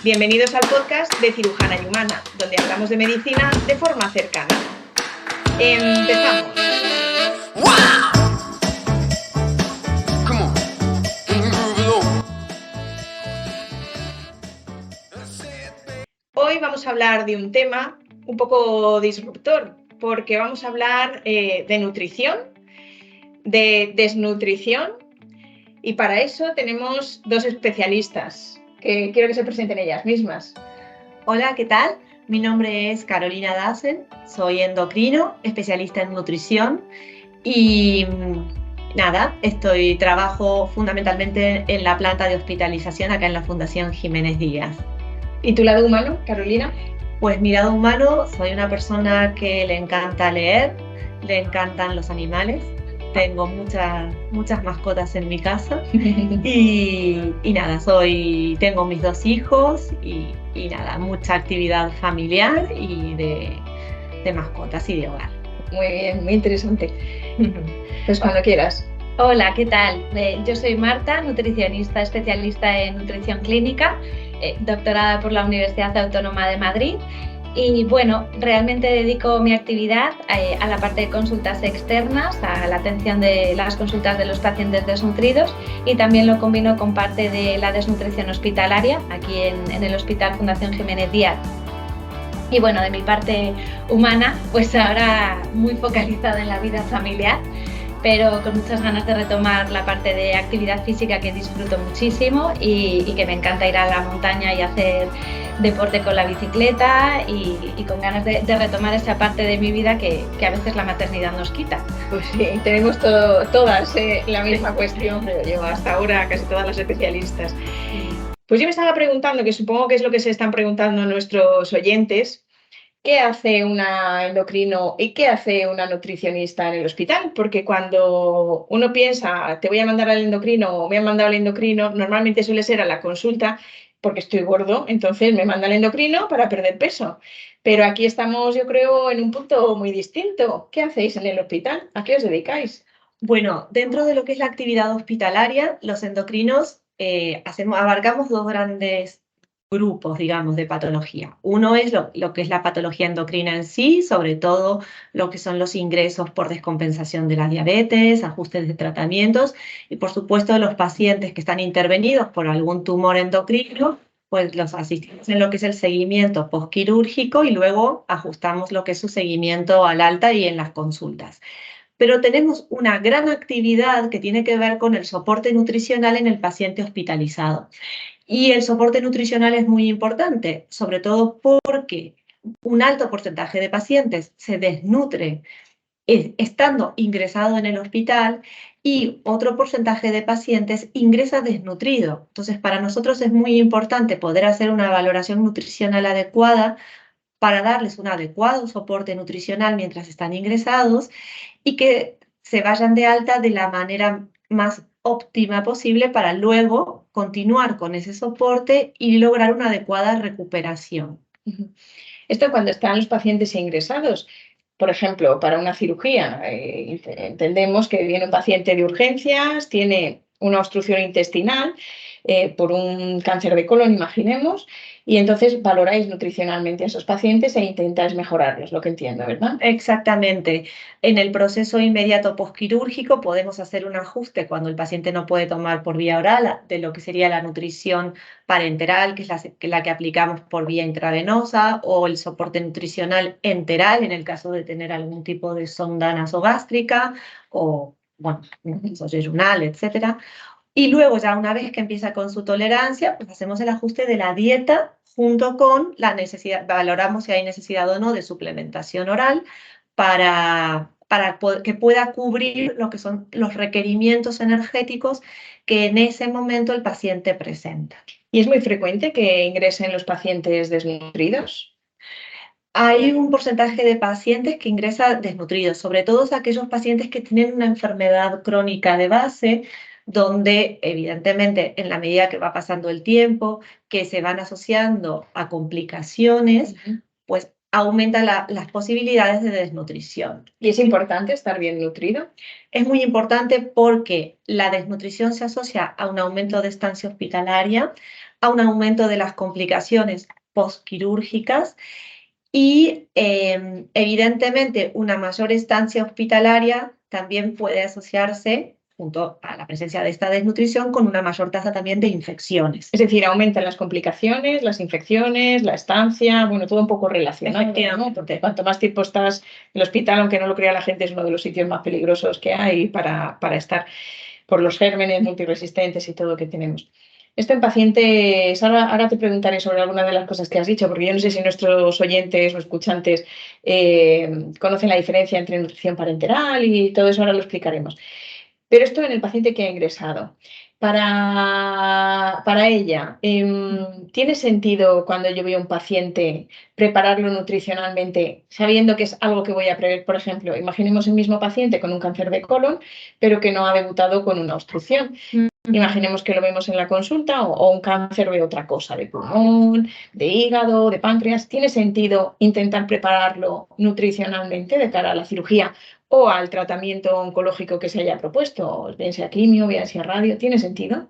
Bienvenidos al podcast de Cirujana y Humana, donde hablamos de medicina de forma cercana. Empezamos. Hoy vamos a hablar de un tema un poco disruptor, porque vamos a hablar de nutrición, de desnutrición, y para eso tenemos dos especialistas, que quiero que se presenten ellas mismas. Hola, ¿qué tal? Mi nombre es Carolina Dassen, soy endocrino, especialista en nutrición y trabajo fundamentalmente en la planta de hospitalización acá en la Fundación Jiménez Díaz. ¿Y tu lado humano, Carolina? Pues mi lado humano, soy una persona que le encanta leer, le encantan los animales, tengo muchas mascotas en mi casa y tengo mis dos hijos y mucha actividad familiar y de mascotas y de hogar. Muy bien, muy interesante. Pues cuando quieras. Hola, ¿qué tal? Yo soy Marta, nutricionista especialista en nutrición clínica, doctorada por la Universidad Autónoma de Madrid. Y bueno, realmente dedico mi actividad a la parte de consultas externas, a la atención de las consultas de los pacientes desnutridos, y también lo combino con parte de la desnutrición hospitalaria aquí en el Hospital Fundación Jiménez Díaz. Y bueno, de mi parte humana, pues ahora muy focalizada en la vida familiar, pero con muchas ganas de retomar la parte de actividad física que disfruto muchísimo y que me encanta ir a la montaña y hacer deporte con la bicicleta y con ganas de retomar esa parte de mi vida que a veces la maternidad nos quita. Pues sí, tenemos todas la misma cuestión, pero yo hasta ahora casi todas las especialistas. Pues yo me estaba preguntando, que supongo que es lo que se están preguntando nuestros oyentes, ¿qué hace una endocrino y qué hace una nutricionista en el hospital? Porque cuando uno piensa, te voy a mandar al endocrino o me han mandado al endocrino, normalmente suele ser a la consulta porque estoy gordo, entonces me manda al endocrino para perder peso. Pero aquí estamos, yo creo, en un punto muy distinto. ¿Qué hacéis en el hospital? ¿A qué os dedicáis? Bueno, dentro de lo que es la actividad hospitalaria, los endocrinos abarcamos dos grandes grupos, digamos, de patología. Uno es lo que es la patología endocrina en sí, sobre todo lo que son los ingresos por descompensación de la diabetes, ajustes de tratamientos y, por supuesto, los pacientes que están intervenidos por algún tumor endocrino, pues los asistimos en lo que es el seguimiento postquirúrgico y luego ajustamos lo que es su seguimiento al alta y en las consultas. Pero tenemos una gran actividad que tiene que ver con el soporte nutricional en el paciente hospitalizado. Y el soporte nutricional es muy importante, sobre todo porque un alto porcentaje de pacientes se desnutre estando ingresado en el hospital y otro porcentaje de pacientes ingresa desnutrido. Entonces, para nosotros es muy importante poder hacer una valoración nutricional adecuada para darles un adecuado soporte nutricional mientras están ingresados y que se vayan de alta de la manera más óptima posible para luego continuar con ese soporte y lograr una adecuada recuperación. Esto cuando están los pacientes ingresados. Por ejemplo, para una cirugía, entendemos que viene un paciente de urgencias, tiene una obstrucción intestinal por un cáncer de colon, imaginemos, y entonces valoráis nutricionalmente a esos pacientes e intentáis mejorarlos, lo que entiendo, ¿verdad? Exactamente. En el proceso inmediato postquirúrgico podemos hacer un ajuste cuando el paciente no puede tomar por vía oral de lo que sería la nutrición parenteral, que es la que aplicamos por vía intravenosa, o el soporte nutricional enteral en el caso de tener algún tipo de sonda nasogástrica o, bueno, yeyunal, etcétera. Y luego ya una vez que empieza con su tolerancia, pues hacemos el ajuste de la dieta junto con la necesidad, valoramos si hay necesidad o no de suplementación oral para que pueda cubrir lo que son los requerimientos energéticos que en ese momento el paciente presenta. ¿Y es muy frecuente que ingresen los pacientes desnutridos? Hay un porcentaje de pacientes que ingresan desnutridos, sobre todo aquellos pacientes que tienen una enfermedad crónica de base, donde evidentemente en la medida que va pasando el tiempo, que se van asociando a complicaciones, pues aumenta las posibilidades de desnutrición. ¿Y es importante estar bien nutrido? Es muy importante porque la desnutrición se asocia a un aumento de estancia hospitalaria, a un aumento de las complicaciones postquirúrgicas y evidentemente una mayor estancia hospitalaria también puede asociarse, junto a la presencia de esta desnutrición, con una mayor tasa también de infecciones. Es decir, aumentan las complicaciones, las infecciones, la estancia, bueno, todo un poco relacionado, ¿no? Porque cuanto más tiempo estás en el hospital, aunque no lo crea la gente, es uno de los sitios más peligrosos que hay para estar, por los gérmenes multiresistentes y todo que tenemos. Esto en pacientes, ahora te preguntaré sobre alguna de las cosas que has dicho, porque yo no sé si nuestros oyentes o escuchantes conocen la diferencia entre nutrición parenteral y todo eso, ahora lo explicaremos. Pero esto en el paciente que ha ingresado. Para ella, ¿tiene sentido cuando yo veo a un paciente prepararlo nutricionalmente sabiendo que es algo que voy a prever? Por ejemplo, imaginemos el mismo paciente con un cáncer de colon, pero que no ha debutado con una obstrucción. Imaginemos que lo vemos en la consulta o un cáncer de otra cosa, de pulmón, de hígado, de páncreas. ¿Tiene sentido intentar prepararlo nutricionalmente de cara a la cirugía o al tratamiento oncológico que se haya propuesto, bien sea quimio, bien sea radio? ¿Tiene sentido?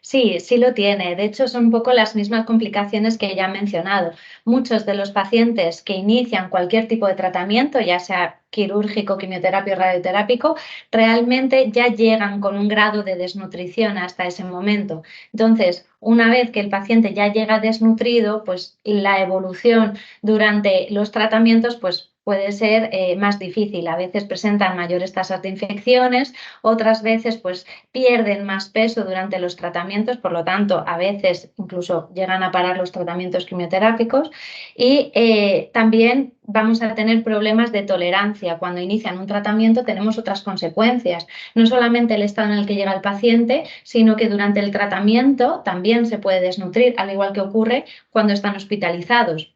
Sí, sí lo tiene. De hecho, son un poco las mismas complicaciones que ya he mencionado. Muchos de los pacientes que inician cualquier tipo de tratamiento, ya sea quirúrgico, quimioterapia o radioterápico, realmente ya llegan con un grado de desnutrición hasta ese momento. Entonces, una vez que el paciente ya llega desnutrido, pues la evolución durante los tratamientos, pues puede ser más difícil. A veces presentan mayores tasas de infecciones, otras veces pues pierden más peso durante los tratamientos, por lo tanto, a veces incluso llegan a parar los tratamientos quimioterápicos y también vamos a tener problemas de tolerancia. Cuando inician un tratamiento tenemos otras consecuencias, no solamente el estado en el que llega el paciente, sino que durante el tratamiento también se puede desnutrir, al igual que ocurre cuando están hospitalizados.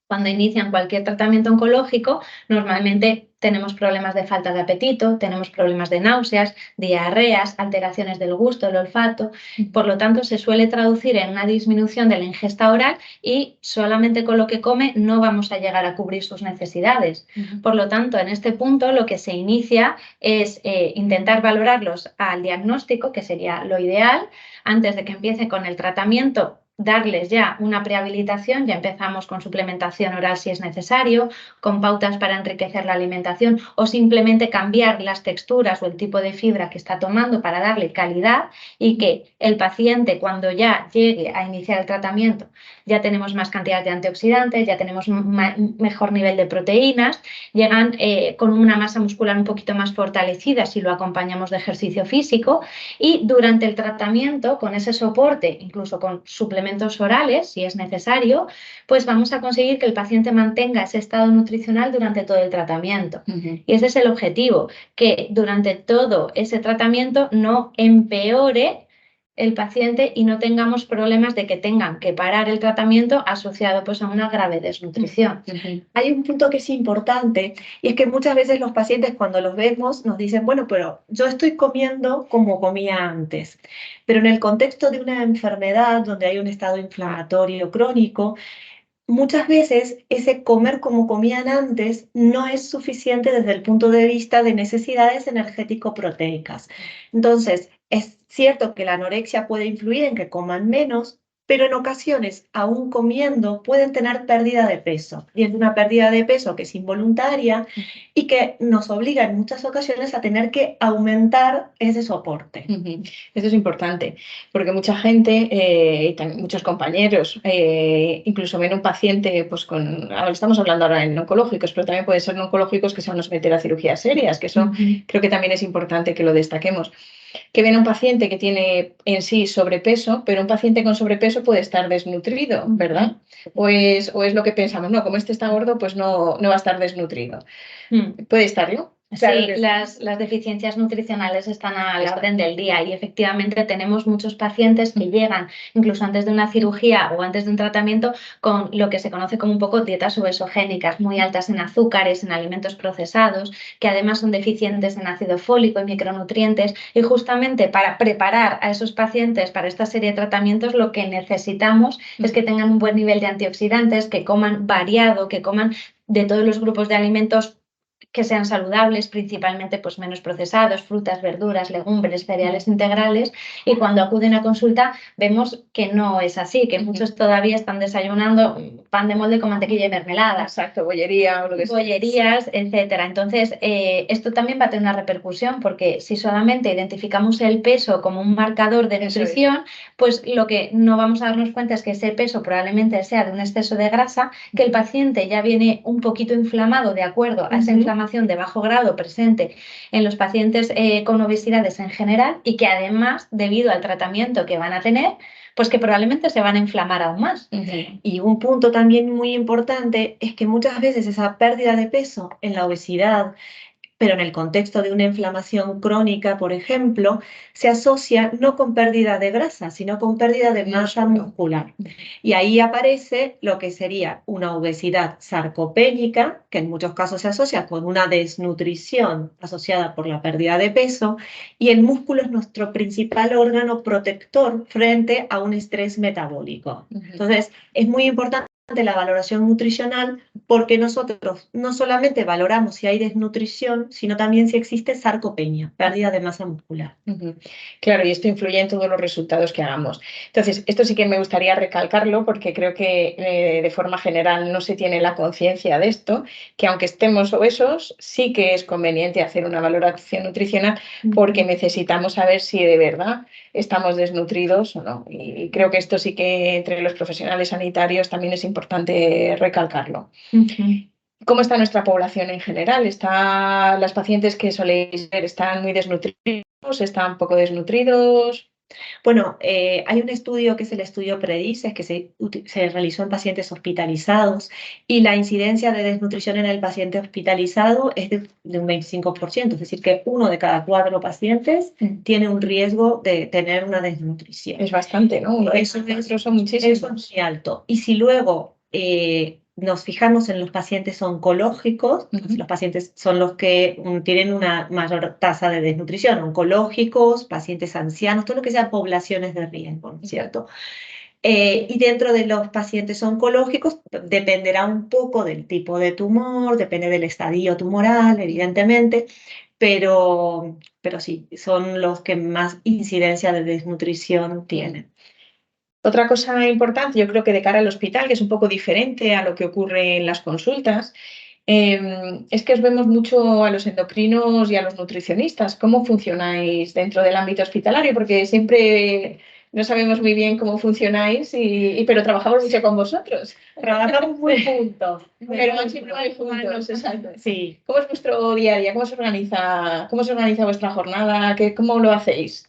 Cuando inician cualquier tratamiento oncológico, normalmente tenemos problemas de falta de apetito, tenemos problemas de náuseas, diarreas, alteraciones del gusto, del olfato. Por lo tanto, se suele traducir en una disminución de la ingesta oral y solamente con lo que come no vamos a llegar a cubrir sus necesidades. Por lo tanto, en este punto lo que se inicia es intentar valorarlos al diagnóstico, que sería lo ideal, antes de que empiece con el tratamiento. Darles ya una prehabilitación, ya empezamos con suplementación oral si es necesario, con pautas para enriquecer la alimentación o simplemente cambiar las texturas o el tipo de fibra que está tomando para darle calidad y que el paciente cuando ya llegue a iniciar el tratamiento ya tenemos más cantidad de antioxidantes, ya tenemos mejor nivel de proteínas, llegan con una masa muscular un poquito más fortalecida si lo acompañamos de ejercicio físico y durante el tratamiento con ese soporte, incluso con suplementos orales si es necesario, pues vamos a conseguir que el paciente mantenga ese estado nutricional durante todo el tratamiento. Y ese es el objetivo, que durante todo ese tratamiento no empeore el paciente y no tengamos problemas de que tengan que parar el tratamiento asociado pues a una grave desnutrición. Hay un punto que es importante y es que muchas veces los pacientes cuando los vemos nos dicen, bueno, pero yo estoy comiendo como comía antes, pero en el contexto de una enfermedad donde hay un estado inflamatorio crónico, muchas veces ese comer como comían antes no es suficiente desde el punto de vista de necesidades energético-proteicas. Entonces, es cierto que la anorexia puede influir en que coman menos, pero en ocasiones, aún comiendo, pueden tener pérdida de peso. Y es una pérdida de peso que es involuntaria y que nos obliga en muchas ocasiones a tener que aumentar ese soporte. Esto es importante, porque mucha gente, y muchos compañeros, incluso ven un paciente, pues estamos hablando ahora en oncológicos, pero también pueden ser no oncológicos que se van a someter a cirugías serias, que eso creo que también es importante que lo destaquemos. Que ven a un paciente que tiene en sí sobrepeso, pero un paciente con sobrepeso puede estar desnutrido, ¿verdad? O es lo que pensamos, no, como este está gordo, pues no va a estar desnutrido. Puede estarlo. Claro, sí, las deficiencias nutricionales están a la orden del día y efectivamente tenemos muchos pacientes que llegan incluso antes de una cirugía o antes de un tratamiento con lo que se conoce como un poco dietas obesogénicas, muy altas en azúcares, en alimentos procesados, que además son deficientes en ácido fólico y micronutrientes y justamente para preparar a esos pacientes para esta serie de tratamientos lo que necesitamos es que tengan un buen nivel de antioxidantes, que coman variado, que coman de todos los grupos de alimentos que sean saludables, principalmente pues menos procesados, frutas, verduras, legumbres, cereales integrales, y cuando acuden a consulta vemos que no es así, que muchos todavía están desayunando pan de molde con mantequilla y mermelada. Exacto, bollería o lo que sea. Bollerías, etcétera. Entonces, esto también va a tener una repercusión, porque si solamente identificamos el peso como un marcador de nutrición, pues lo que no vamos a darnos cuenta es que ese peso probablemente sea de un exceso de grasa, que el paciente ya viene un poquito inflamado de acuerdo a esa inflamación de bajo grado presente en los pacientes con obesidades en general, y que además, debido al tratamiento que van a tener, pues que probablemente se van a inflamar aún más. Y un punto también muy importante es que muchas veces esa pérdida de peso en la obesidad, pero en el contexto de una inflamación crónica, por ejemplo, se asocia no con pérdida de grasa, sino con pérdida de masa muscular. Y ahí aparece lo que sería una obesidad sarcopénica, que en muchos casos se asocia con una desnutrición asociada por la pérdida de peso, y el músculo es nuestro principal órgano protector frente a un estrés metabólico. Entonces, es muy importante la valoración nutricional, porque nosotros no solamente valoramos si hay desnutrición, sino también si existe sarcopenia, pérdida de masa muscular. Claro, y esto influye en todos los resultados que hagamos. Entonces, esto sí que me gustaría recalcarlo, porque creo que de forma general no se tiene la conciencia de esto, que aunque estemos obesos, sí que es conveniente hacer una valoración nutricional, porque necesitamos saber si de verdad estamos desnutridos o no. Y creo que esto sí que entre los profesionales sanitarios también es importante recalcarlo. ¿Cómo está nuestra población en general? ¿Las pacientes que soléis ver están muy desnutridos, están poco desnutridos? Bueno, hay un estudio que es el estudio PREDICES, que se realizó en pacientes hospitalizados, y la incidencia de desnutrición en el paciente hospitalizado es de un 25%, es decir, que 1 de cada 4 pacientes tiene un riesgo de tener una desnutrición. Es bastante, ¿no? Eso son muchísimos. Eso es muy alto. Y si luego nos fijamos en los pacientes oncológicos, los pacientes son los que tienen una mayor tasa de desnutrición, oncológicos, pacientes ancianos, todo lo que sean poblaciones de riesgo, ¿no es cierto? Y dentro de los pacientes oncológicos dependerá un poco del tipo de tumor, depende del estadio tumoral, evidentemente, pero sí, son los que más incidencia de desnutrición tienen. Otra cosa importante, yo creo que de cara al hospital, que es un poco diferente a lo que ocurre en las consultas, es que os vemos mucho a los endocrinos y a los nutricionistas. ¿Cómo funcionáis dentro del ámbito hospitalario? Porque siempre no sabemos muy bien cómo funcionáis, pero trabajamos mucho con vosotros. Trabajamos muy juntos. Pero siempre muy juntos, exacto. Sí. ¿Cómo es vuestro día a día? ¿Cómo se organiza vuestra jornada? ¿Cómo lo hacéis?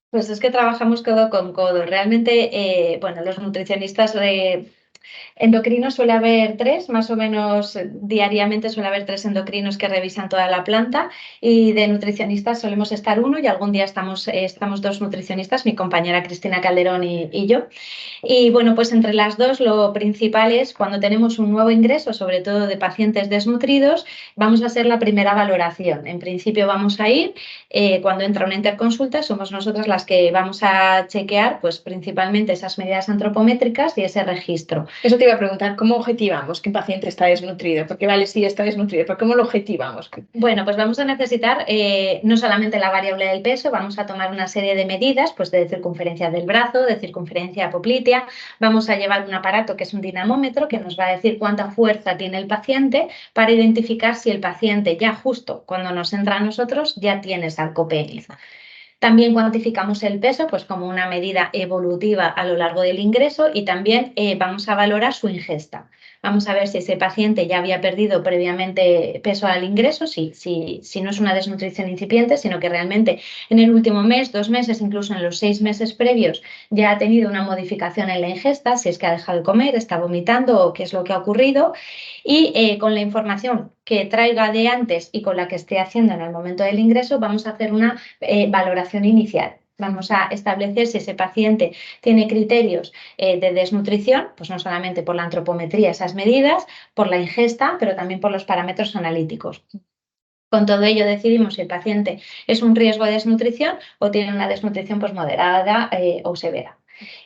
Pues es que trabajamos codo con codo. Realmente, bueno, los nutricionistas endocrinos suele haber 3, más o menos diariamente suele haber 3 endocrinos que revisan toda la planta, y de nutricionistas solemos estar 1, y algún día estamos 2 nutricionistas, mi compañera Cristina Calderón y yo. Y bueno, pues entre las 2 lo principal es, cuando tenemos un nuevo ingreso, sobre todo de pacientes desnutridos, vamos a hacer la primera valoración. En principio vamos a ir, cuando entra una interconsulta, somos nosotras las que vamos a chequear pues principalmente esas medidas antropométricas y ese registro. Eso te iba a preguntar, ¿cómo objetivamos que un paciente está desnutrido? Porque vale, sí, está desnutrido, pero ¿cómo lo objetivamos? Bueno, pues vamos a necesitar no solamente la variable del peso, vamos a tomar una serie de medidas, pues de circunferencia del brazo, de circunferencia apoplática. Vamos a llevar un aparato que es un dinamómetro, que nos va a decir cuánta fuerza tiene el paciente, para identificar si el paciente ya justo cuando nos entra a nosotros ya tiene sarcopenia. También cuantificamos el peso pues como una medida evolutiva a lo largo del ingreso, y también vamos a valorar su ingesta. Vamos a ver si ese paciente ya había perdido previamente peso al ingreso, si no es una desnutrición incipiente, sino que realmente en el último mes, 2 meses, incluso en los 6 meses previos, ya ha tenido una modificación en la ingesta, si es que ha dejado de comer, está vomitando o qué es lo que ha ocurrido. Y con la información que traiga de antes y con la que esté haciendo en el momento del ingreso, vamos a hacer una valoración inicial. Vamos a establecer si ese paciente tiene criterios de desnutrición, pues no solamente por la antropometría, esas medidas, por la ingesta, pero también por los parámetros analíticos. Con todo ello decidimos si el paciente es un riesgo de desnutrición o tiene una desnutrición pues moderada o severa.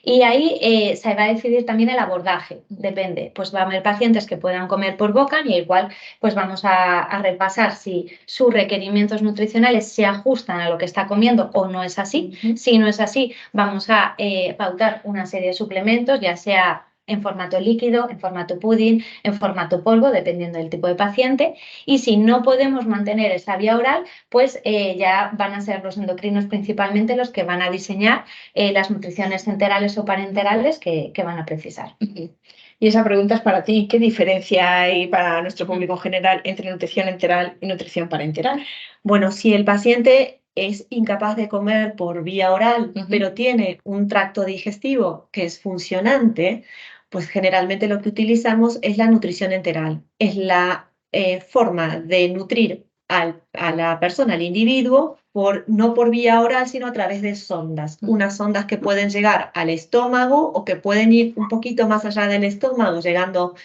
Y ahí se va a decidir también el abordaje, depende. Pues va a haber pacientes que puedan comer por boca y igual pues vamos a repasar si sus requerimientos nutricionales se ajustan a lo que está comiendo o no es así. Si no es así, vamos a pautar una serie de suplementos, ya sea en formato líquido, en formato pudding, en formato polvo, dependiendo del tipo de paciente. Y si no podemos mantener esa vía oral, pues ya van a ser los endocrinos principalmente los que van a diseñar las nutriciones enterales o parenterales que van a precisar. Y esa pregunta es para ti. ¿Qué diferencia hay para nuestro público en general entre nutrición enteral y nutrición parenteral? Bueno, si el paciente es incapaz de comer por vía oral, pero tiene un tracto digestivo que es funcionante, pues generalmente lo que utilizamos es la nutrición enteral. Es la forma de nutrir a la persona, al individuo, no por vía oral, sino a través de sondas. Unas sondas que pueden llegar al estómago o que pueden ir un poquito más allá del estómago, llegando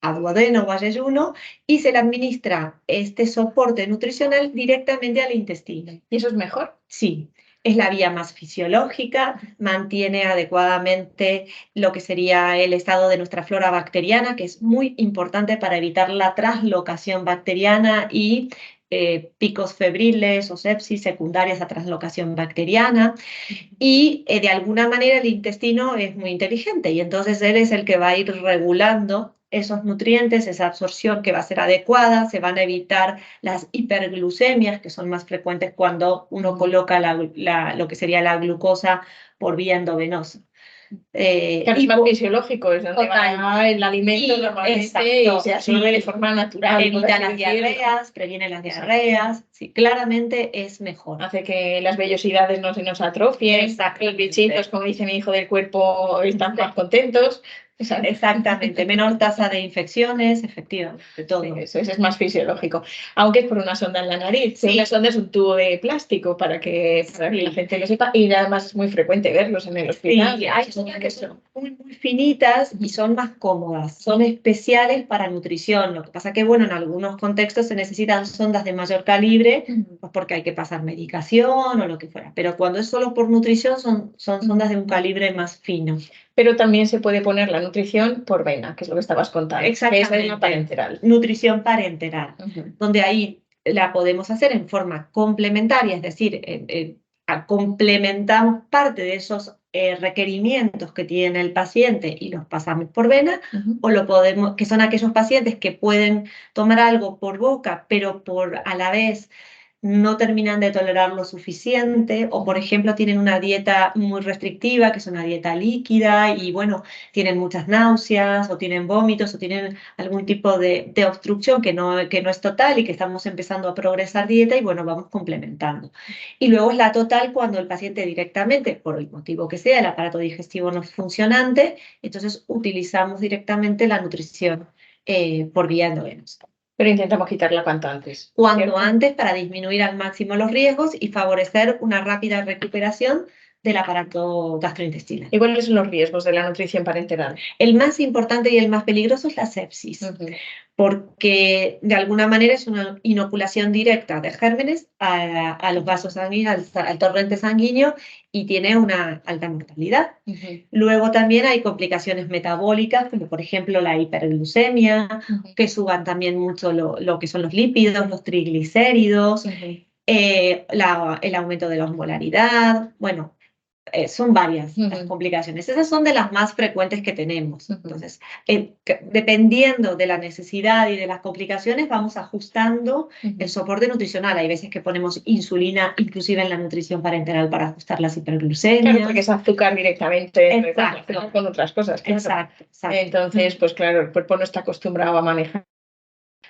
a duodeno o a yeyuno, y se le administra este soporte nutricional directamente al intestino. ¿Y eso es mejor? Sí, es la vía más fisiológica, mantiene adecuadamente lo que sería el estado de nuestra flora bacteriana, que es muy importante para evitar la traslocación bacteriana y picos febriles o sepsis secundarias a traslocación bacteriana. Y de alguna manera el intestino es muy inteligente y entonces él es el que va a ir regulando esos nutrientes, esa absorción que va a ser adecuada, se van a evitar las hiperglucemias, que son más frecuentes cuando uno coloca lo que sería la glucosa por vía endovenosa. Claro, es más fisiológico, es donde va el alimento normalmente y se absorbe de forma natural. Evita las diarreas, previene las diarreas, sí, claramente es mejor. Hace que las vellosidades no se nos atrofien, los bichitos, como dice mi hijo, del cuerpo están más contentos. Exactamente, menor tasa de infecciones, efectivamente, todo. Sí, eso es más fisiológico, aunque es por una sonda en la nariz. Sí. Una sonda es un tubo de plástico para que la gente lo sepa y además es muy frecuente verlos en el hospital. Sí, hay sondas que son muy finitas y son más cómodas, son especiales para nutrición. Lo que pasa que, bueno, en algunos contextos se necesitan sondas de mayor calibre, pues porque hay que pasar medicación o lo que fuera. Pero cuando es solo por nutrición son sondas de un calibre más fino. Pero también se puede poner la nutrición por vena, que es lo que estabas contando. Exactamente. Que es la parenteral. Nutrición parenteral, donde ahí la podemos hacer en forma complementaria, es decir, complementamos parte de esos requerimientos que tiene el paciente y los pasamos por vena, o lo podemos, que son aquellos pacientes que pueden tomar algo por boca, pero a la vez no terminan de tolerar lo suficiente, o por ejemplo tienen una dieta muy restrictiva, que es una dieta líquida, y bueno, tienen muchas náuseas, o tienen vómitos, o tienen algún tipo de obstrucción que no es total y que estamos empezando a progresar dieta, y bueno, vamos complementando. Y luego es la total cuando el paciente directamente, por el motivo que sea, el aparato digestivo no es funcionante, entonces utilizamos directamente la nutrición por vía endovenosa. Pero intentamos quitarla cuanto antes. Cuanto antes para disminuir al máximo los riesgos y favorecer una rápida recuperación del aparato gastrointestinal. ¿Y cuáles son los riesgos de la nutrición parenteral? El más importante y el más peligroso es la sepsis, porque de alguna manera es una inoculación directa de gérmenes a los vasos sanguíneos, al torrente sanguíneo, y tiene una alta mortalidad. Luego también hay complicaciones metabólicas, como por ejemplo la hiperglucemia, que suban también mucho lo que son los lípidos, los triglicéridos, el aumento de la osmolaridad, bueno, son varias las complicaciones. Esas son de las más frecuentes que tenemos. Entonces, dependiendo de la necesidad y de las complicaciones, vamos ajustando el soporte nutricional. Hay veces que ponemos insulina, inclusive en la nutrición parenteral, para ajustar las hiperglucemias. Claro, porque es azúcar directamente. Exacto. Con otras cosas. Claro. Exacto. Entonces, pues claro, el cuerpo no está acostumbrado a manejar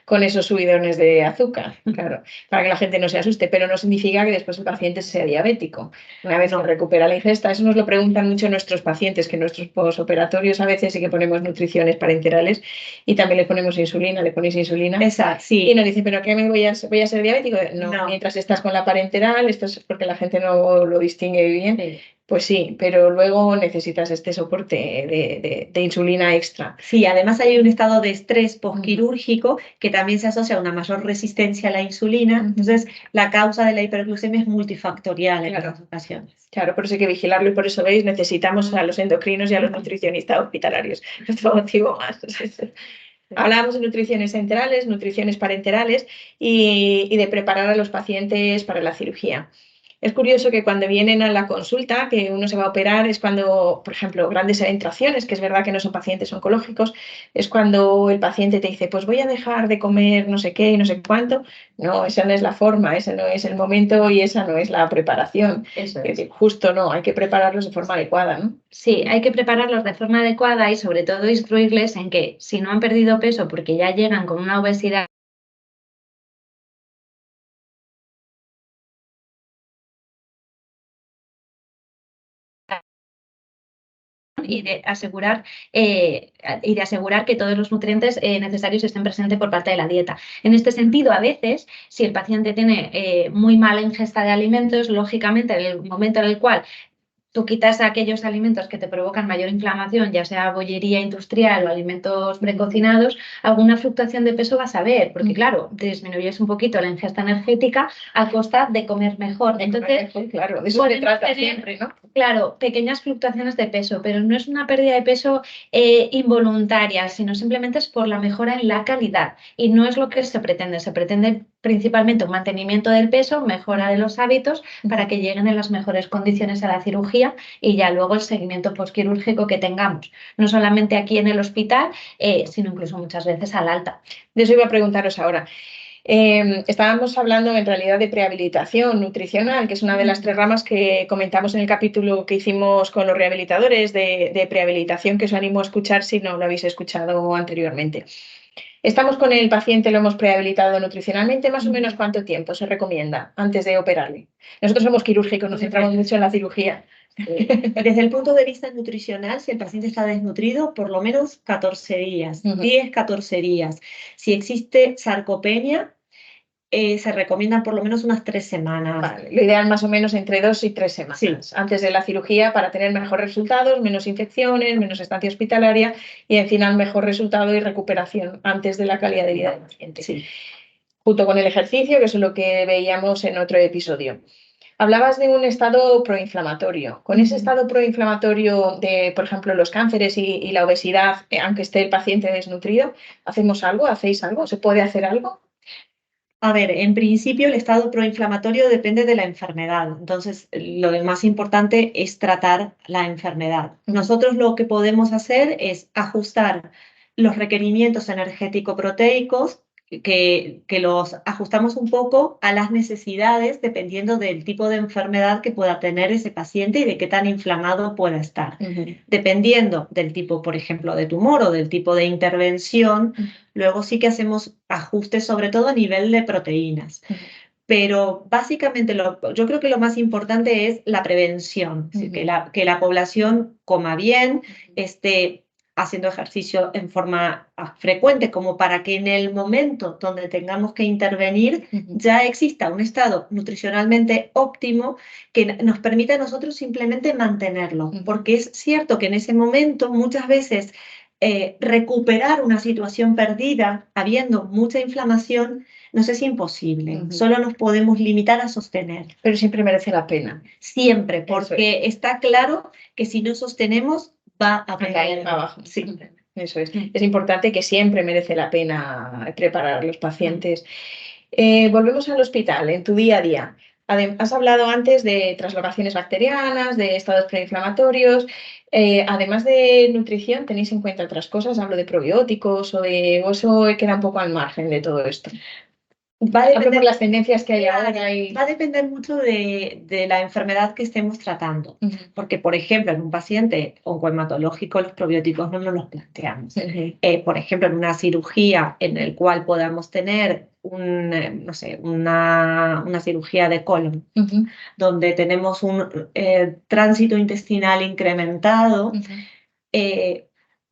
con esos subidones de azúcar, claro, para que la gente no se asuste, pero no significa que después el paciente sea diabético. Una vez que recupera la ingesta, eso nos lo preguntan mucho nuestros pacientes, que en nuestros posoperatorios a veces sí que ponemos nutriciones parenterales y también le ponemos insulina, le ponéis insulina. Exacto, sí. Y nos dicen, ¿pero qué voy a ser diabético? No, mientras estás con la parenteral, esto es porque la gente no lo distingue bien. Sí. Pues sí, pero luego necesitas este soporte de insulina extra. Sí, además hay un estado de estrés postquirúrgico que también se asocia a una mayor resistencia a la insulina. Entonces, la causa de la hiperglucemia es multifactorial en Claro. estas ocasiones. Claro, por eso hay que vigilarlo y por eso, veis, necesitamos a los endocrinos y a los nutricionistas hospitalarios. Otro motivo más. Hablábamos de nutriciones enterales, nutriciones parenterales y de preparar a los pacientes para la cirugía. Es curioso que cuando vienen a la consulta, que uno se va a operar, es cuando, por ejemplo, grandes eventuaciones, que es verdad que no son pacientes oncológicos, es cuando el paciente te dice, pues voy a dejar de comer no sé qué y no sé cuánto. No, esa no es la forma, ese no es el momento y esa no es la preparación. Eso Es es. decir, justo no, hay que prepararlos de forma adecuada, ¿no? Sí, hay que prepararlos de forma adecuada y sobre todo instruirles en que si no han perdido peso porque ya llegan con una obesidad y de asegurar que todos los nutrientes necesarios estén presentes por parte de la dieta. En este sentido, a veces, si el paciente tiene muy mala ingesta de alimentos, lógicamente, en el momento en el cual tú quitas aquellos alimentos que te provocan mayor inflamación, ya sea bollería industrial o alimentos precocinados, alguna fluctuación de peso vas a ver, porque claro, disminuyes un poquito la ingesta energética a costa de comer mejor. Entonces, claro, de eso se podemos trata tener, siempre, ¿no? claro, pequeñas fluctuaciones de peso, pero no es una pérdida de peso involuntaria, sino simplemente es por la mejora en la calidad. Y no es lo que se pretende. Se pretende principalmente un mantenimiento del peso, mejora de los hábitos para que lleguen en las mejores condiciones a la cirugía y ya luego el seguimiento postquirúrgico que tengamos, no solamente aquí en el hospital, sino incluso muchas veces al alta. De eso iba a preguntaros ahora. Estábamos hablando en realidad de prehabilitación nutricional, que es una de las 3 ramas que comentamos en el capítulo que hicimos con los rehabilitadores de prehabilitación, que os animo a escuchar si no lo habéis escuchado anteriormente. Estamos con el paciente, lo hemos prehabilitado nutricionalmente, más o menos ¿cuánto tiempo se recomienda antes de operarle? Nosotros somos quirúrgicos, nos centramos mucho en la cirugía. Desde el punto de vista nutricional, si el paciente está desnutrido, por lo menos 14 días, 10, 14 días. Si existe sarcopenia, se recomiendan por lo menos unas 3 semanas. Vale, lo ideal más o menos entre 2 y 3 semanas Sí. antes de la cirugía para tener mejores resultados, menos infecciones, menos estancia hospitalaria y al final mejor resultado y recuperación antes de la calidad de vida del paciente. Sí. Junto con el ejercicio, que es lo que veíamos en otro episodio. Hablabas de un estado proinflamatorio. Con ese estado proinflamatorio de, por ejemplo, los cánceres y la obesidad, aunque esté el paciente desnutrido, ¿hacemos algo? ¿Hacéis algo? ¿Se puede hacer algo? A ver, en principio el estado proinflamatorio depende de la enfermedad, entonces lo más importante es tratar la enfermedad. Nosotros lo que podemos hacer es ajustar los requerimientos energético-proteicos, que los ajustamos un poco a las necesidades dependiendo del tipo de enfermedad que pueda tener ese paciente y de qué tan inflamado pueda estar. Dependiendo del tipo, por ejemplo, de tumor o del tipo de intervención, luego sí que hacemos ajustes, sobre todo a nivel de proteínas. Pero básicamente yo creo que lo más importante es la prevención, es decir, que la población coma bien, esté haciendo ejercicio en forma frecuente, como para que en el momento donde tengamos que intervenir ya exista un estado nutricionalmente óptimo que nos permita a nosotros simplemente mantenerlo. Porque es cierto que en ese momento muchas veces recuperar una situación perdida habiendo mucha inflamación nos es imposible, solo nos podemos limitar a sostener. Pero siempre merece la pena. Siempre, porque está claro que si no sostenemos va a caer abajo. Sí. Eso es. Es importante que siempre merece la pena preparar a los pacientes. Volvemos al hospital, en tu día a día. Has hablado antes de translocaciones bacterianas, de estados preinflamatorios. Además de nutrición, ¿tenéis en cuenta otras cosas? Hablo de probióticos o eso queda un poco al margen de todo esto. Va a Hablo depender, por las tendencias que hay ahora. va a depender mucho de la enfermedad que estemos tratando. Porque, por ejemplo, en un paciente oncohematológico los probióticos no nos los planteamos. Por ejemplo, en una cirugía en la cual podamos tener no sé, una cirugía de colon, donde tenemos un tránsito intestinal incrementado,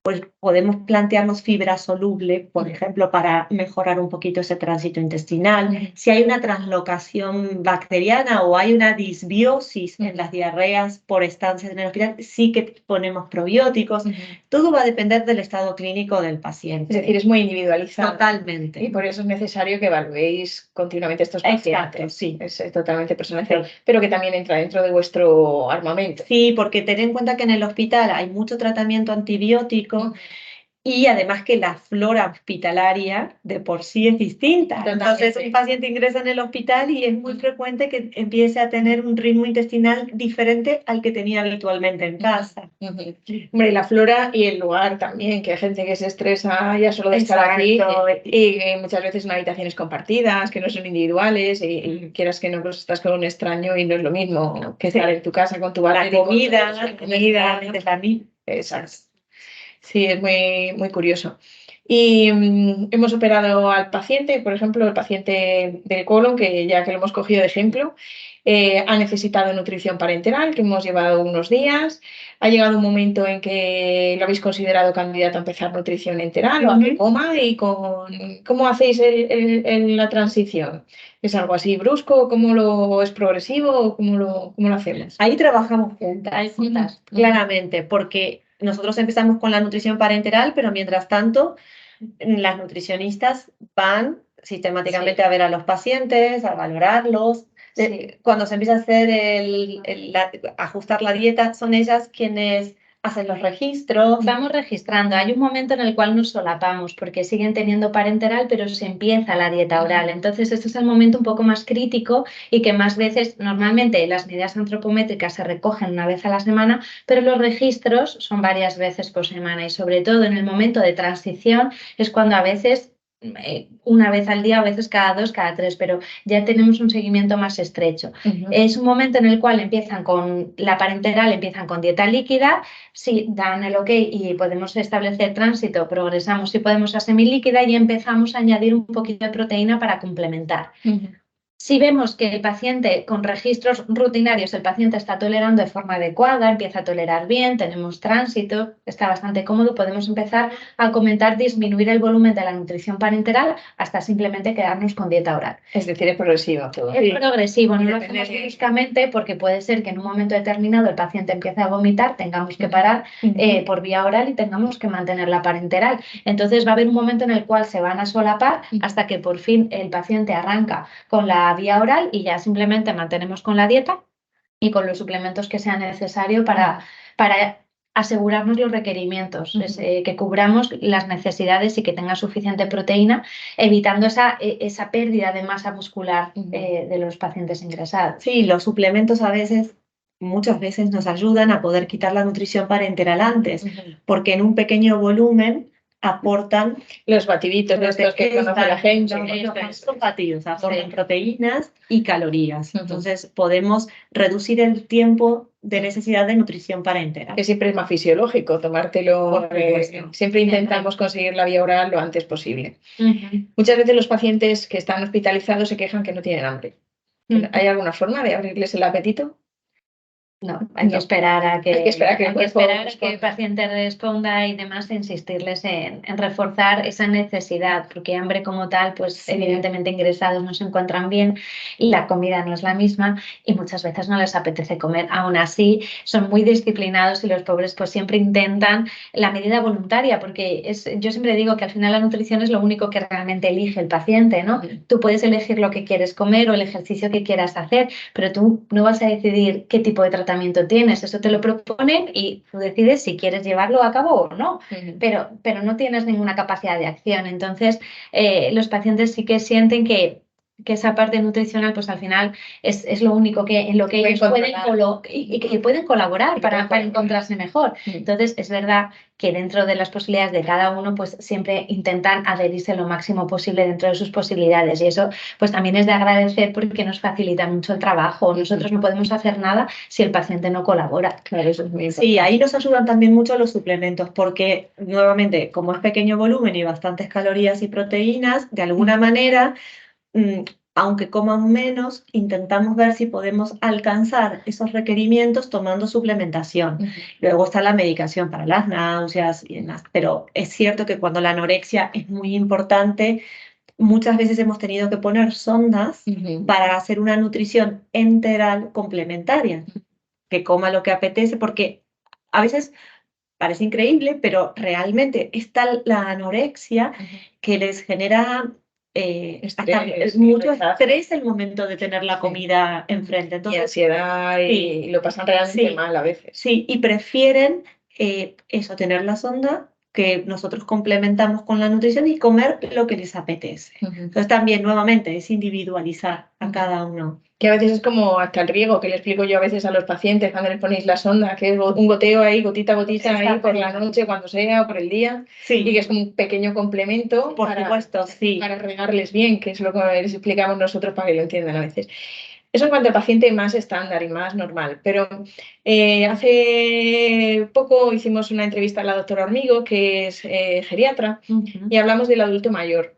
pues podemos plantearnos fibra soluble, por ejemplo, para mejorar un poquito ese tránsito intestinal. Si hay una translocación bacteriana o hay una disbiosis en las diarreas por estancias en el hospital, sí que ponemos probióticos. Todo va a depender del estado clínico del paciente. Es decir, es muy individualizado. Totalmente. Y por eso es necesario que evaluéis continuamente estos pacientes. Exacto, sí. Es totalmente personalizado, pero que también entra dentro de vuestro armamento. Sí, porque ten en cuenta que en el hospital hay mucho tratamiento antibiótico y además que la flora hospitalaria de por sí es distinta. Totalmente. Entonces un paciente ingresa en el hospital y es muy frecuente que empiece a tener un ritmo intestinal diferente al que tenía habitualmente en casa. Hombre, la flora y el lugar también, que hay gente que se estresa ya solo de estar aquí y que muchas veces son habitaciones compartidas, que no son individuales y quieras que no, pues estás con un extraño y no es lo mismo que estar en tu casa con tu La comida, la comida. es la misma. Exacto. Sí, es muy, muy curioso. Y hemos operado al paciente, por ejemplo, el paciente del colon, que ya que lo hemos cogido de ejemplo, ha necesitado nutrición parenteral, que hemos llevado unos días. Ha llegado un momento en que lo habéis considerado candidato a empezar nutrición enteral o a que coma. ¿Y cómo hacéis la transición? ¿Es algo así brusco? ¿Es progresivo? ¿Cómo lo hacemos? Ahí trabajamos juntas, claramente, porque nosotros empezamos con la nutrición parenteral, pero mientras tanto las nutricionistas van sistemáticamente a ver a los pacientes, a valorarlos. Cuando se empieza a hacer ajustar la dieta, son ellas quienes hacen los registros. Vamos registrando. Hay un momento en el cual nos solapamos porque siguen teniendo parenteral, pero se empieza la dieta oral. Entonces, este es el momento un poco más crítico y que más veces, normalmente las medidas antropométricas se recogen una vez a la semana, pero los registros son varias veces por semana y sobre todo en el momento de transición es cuando a veces una vez al día, a veces cada 2, cada 3, pero ya tenemos un seguimiento más estrecho. Es un momento en el cual empiezan con la parenteral, empiezan con dieta líquida, si dan el ok y podemos establecer tránsito, progresamos y podemos a semilíquida y empezamos a añadir un poquito de proteína para complementar. Si vemos que el paciente con registros rutinarios, el paciente está tolerando de forma adecuada, empieza a tolerar bien, tenemos tránsito, está bastante cómodo, podemos empezar a comentar disminuir el volumen de la nutrición parenteral hasta simplemente quedarnos con dieta oral. Es decir, es progresivo todo. Es progresivo, no lo hacemos bruscamente porque puede ser que en un momento determinado el paciente empiece a vomitar, tengamos que parar por vía oral y tengamos que mantener la parenteral. Entonces va a haber un momento en el cual se van a solapar hasta que por fin el paciente arranca con la vía oral y ya simplemente mantenemos con la dieta y con los suplementos que sean necesarios para asegurarnos los requerimientos, que cubramos las necesidades y que tenga suficiente proteína, evitando esa pérdida de masa muscular de los pacientes ingresados. Sí, los suplementos muchas veces nos ayudan a poder quitar la nutrición parenteral antes, porque en un pequeño volumen aportan los batiditos de estos que conoce la gente. Los batidos aportan proteínas y calorías. Entonces podemos reducir el tiempo de necesidad de nutrición parenteral. Que siempre es más fisiológico tomártelo. Siempre intentamos conseguir la vía oral lo antes posible. Muchas veces los pacientes que están hospitalizados se quejan que no tienen hambre. ¿Hay alguna forma de abrirles el apetito? No, hay que esperar a que el paciente responda y demás, insistirles en reforzar esa necesidad, porque hambre como tal, pues evidentemente ingresados no se encuentran bien y la comida no es la misma y muchas veces no les apetece comer. Aún así, son muy disciplinados y los pobres pues siempre intentan la medida voluntaria, porque yo siempre digo que al final la nutrición es lo único que realmente elige el paciente, ¿no? Tú puedes elegir lo que quieres comer o el ejercicio que quieras hacer, pero tú no vas a decidir qué tipo de tratamiento tienes, eso te lo proponen y tú decides si quieres llevarlo a cabo o no, pero no tienes ninguna capacidad de acción. Entonces, los pacientes sí que sienten que esa parte nutricional, pues al final es lo único en lo que ellos pueden colaborar para encontrarse mejor. Entonces, es verdad que dentro de las posibilidades de cada uno, pues siempre intentan adherirse lo máximo posible dentro de sus posibilidades. Y eso, pues también es de agradecer porque nos facilita mucho el trabajo. Nosotros no podemos hacer nada si el paciente no colabora. Claro, eso es muy importante. Sí, ahí nos ayudan también mucho los suplementos porque, nuevamente, como es pequeño volumen y bastantes calorías y proteínas, de alguna manera aunque coman menos, intentamos ver si podemos alcanzar esos requerimientos tomando suplementación. Luego está la medicación para las náuseas y demás, pero es cierto que cuando la anorexia es muy importante, muchas veces hemos tenido que poner sondas para hacer una nutrición enteral complementaria, que coma lo que apetece, porque a veces parece increíble, pero realmente está la anorexia que les genera mucho estrés el momento de tener la comida enfrente. Entonces, y ansiedad y lo pasan realmente mal a veces. Sí, y prefieren eso, tener la sonda que nosotros complementamos con la nutrición y comer lo que les apetece. Entonces también, nuevamente, es individualizar a cada uno. Que a veces es como hasta el riego, que le explico yo a veces a los pacientes cuando les ponéis la sonda, que es un goteo ahí, gotita a gotita ahí por la noche, cuando sea, o por el día, y que es como un pequeño complemento para regarles bien, que es lo que les explicamos nosotros para que lo entiendan a veces. Eso en cuanto al paciente más estándar y más normal, pero hace poco hicimos una entrevista a la doctora Hormigo, que es geriatra, y hablamos del adulto mayor.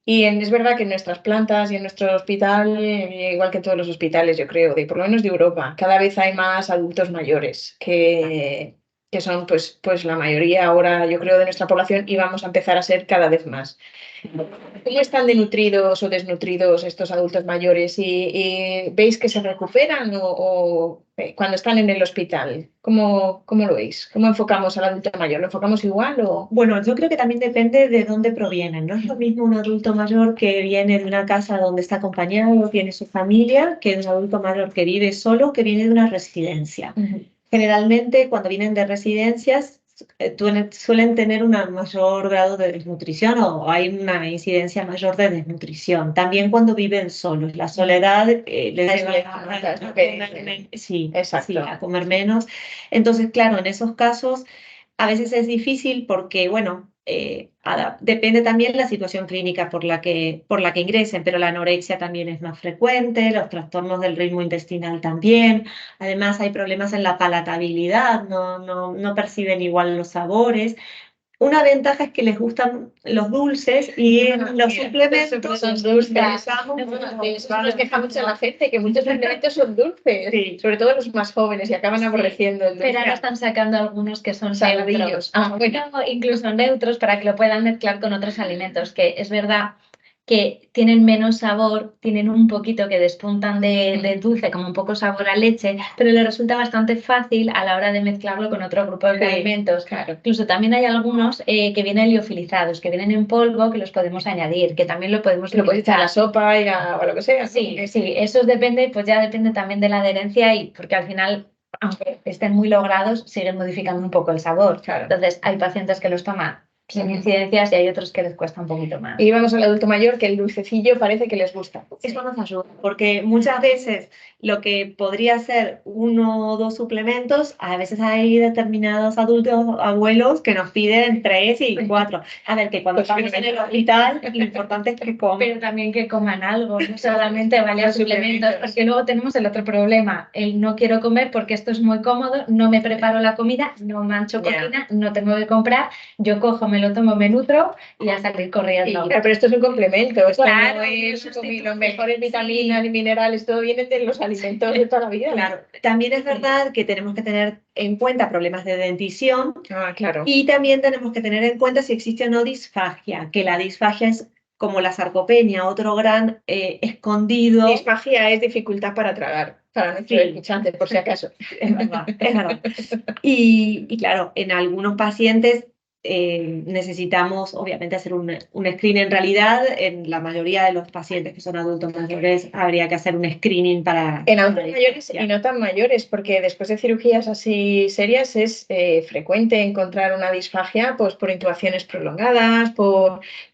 Y es verdad que en nuestras plantas y en nuestro hospital, igual que en todos los hospitales, yo creo, por lo menos de Europa, cada vez hay más adultos mayores que son pues la mayoría ahora, yo creo, de nuestra población y vamos a empezar a ser cada vez más. ¿Cómo están de nutridos o desnutridos estos adultos mayores? ¿Y veis que se recuperan o cuando están en el hospital? ¿Cómo lo veis? ¿Cómo enfocamos al adulto mayor? ¿Lo enfocamos igual o...? Bueno, yo creo que también depende de dónde provienen. No es lo mismo un adulto mayor que viene de una casa donde está acompañado, tiene su familia, que un adulto mayor que vive solo, que viene de una residencia. Generalmente, cuando vienen de residencias, suelen tener un mayor grado de desnutrición o hay una incidencia mayor de desnutrición. También cuando viven solos, la soledad les lleva a comer menos. Entonces, claro, en esos casos a veces es difícil porque, bueno, depende también la situación clínica por la que ingresen, pero la anorexia también es más frecuente, los trastornos del ritmo intestinal también. Además, hay problemas en la palatabilidad, no perciben igual los sabores. Una ventaja es que les gustan los dulces y los suplementos son dulces. Eso nos queja mucho la gente, que muchos suplementos son dulces, sobre todo los más jóvenes, y acaban aborreciendo el dulce. Pero ahora están sacando algunos que son neutros, incluso neutros, para que lo puedan mezclar con otros alimentos, que es verdad que tienen menos sabor, tienen un poquito que despuntan de dulce, como un poco sabor a leche, pero le resulta bastante fácil a la hora de mezclarlo con otro grupo de alimentos. Claro. Incluso también hay algunos que vienen liofilizados, que vienen en polvo, que los podemos añadir, que también lo podemos echar a la sopa y o a lo que sea. Sí, eso depende, pues ya depende también de la adherencia y porque al final, aunque estén muy logrados, siguen modificando un poco el sabor. Claro. Entonces hay pacientes que los toman sin incidencias y hay otros que les cuesta un poquito más. Y vamos al adulto mayor, que el dulcecillo parece que les gusta. Eso nos ayuda, porque muchas veces lo que podría ser 1 o 2 suplementos, a veces hay determinados adultos, abuelos, que nos piden 3 y 4. A ver, que cuando estamos en el hospital, lo importante es que coman. Pero también que coman algo, no solamente varios suplementos, porque luego tenemos el otro problema, el no quiero comer porque esto es muy cómodo, no me preparo la comida, no mancho cocina, no tengo que comprar, yo cojo, me lo tomo, me nutro y a salir corriendo. Sí, pero esto es un complemento, esto no es los mejores vitaminas y minerales, todo viene de los alimentos de toda la vida. Claro, también es verdad que tenemos que tener en cuenta problemas de dentición. Claro. Y también tenemos que tener en cuenta si existe o no disfagia, que la disfagia es como la sarcopenia, otro gran escondido. Disfagia es dificultad para tragar, para nuestros escuchantes, por si acaso. Es verdad, es verdad. Y claro, en algunos pacientes necesitamos obviamente hacer un screening. En realidad, en la mayoría de los pacientes que son adultos mayores habría que hacer un screening para... En adultos mayores y no tan mayores, porque después de cirugías así serias es frecuente encontrar una disfagia pues, por intubaciones prolongadas,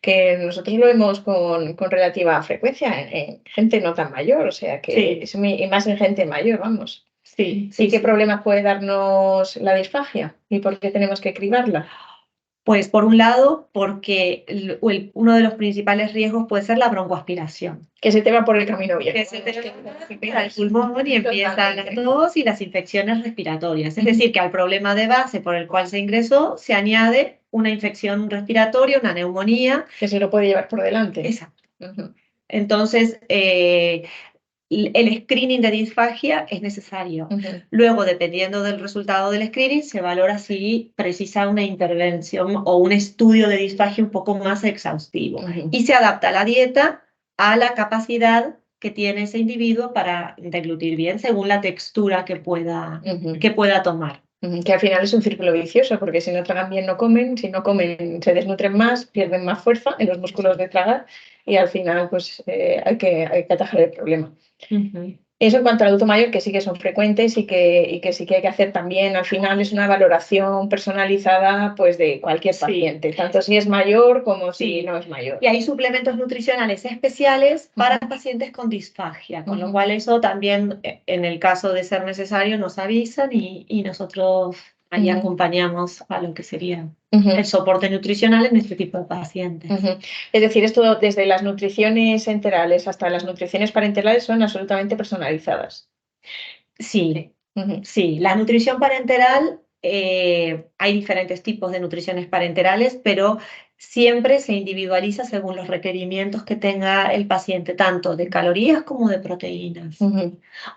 que nosotros lo vemos con relativa frecuencia en gente no tan mayor, o sea que y más en gente mayor, vamos. ¿Y qué problemas puede darnos la disfagia? ¿Y por qué tenemos que cribarla? Pues por un lado, porque uno de los principales riesgos puede ser la broncoaspiración. Que se te va por el camino bien. Que se te va el pulmón y empieza la tos y las infecciones respiratorias. Es decir, que al problema de base por el cual se ingresó se añade una infección respiratoria, una neumonía. Que se lo puede llevar por delante. Exacto. Entonces, el screening de disfagia es necesario. Luego, dependiendo del resultado del screening, se valora si precisa una intervención o un estudio de disfagia un poco más exhaustivo. Y se adapta la dieta a la capacidad que tiene ese individuo para deglutir bien, según la textura que pueda tomar. Que al final es un círculo vicioso, porque si no tragan bien no comen, si no comen se desnutren más, pierden más fuerza en los músculos de tragar y al final pues hay que atajar el problema. Eso en cuanto al adulto mayor, que sí que son frecuentes y que sí que hay que hacer también. Al final es una valoración personalizada pues de cualquier paciente, tanto si es mayor como si no es mayor. Y hay suplementos nutricionales especiales para pacientes con disfagia, con lo cual eso también, en el caso de ser necesario, nos avisan y nosotros ahí acompañamos a lo que sería el soporte nutricional en este tipo de pacientes. Es decir, esto desde las nutriciones enterales hasta las nutriciones parenterales son absolutamente personalizadas. Sí, sí. La nutrición parenteral, hay diferentes tipos de nutriciones parenterales, pero siempre se individualiza según los requerimientos que tenga el paciente, tanto de calorías como de proteínas.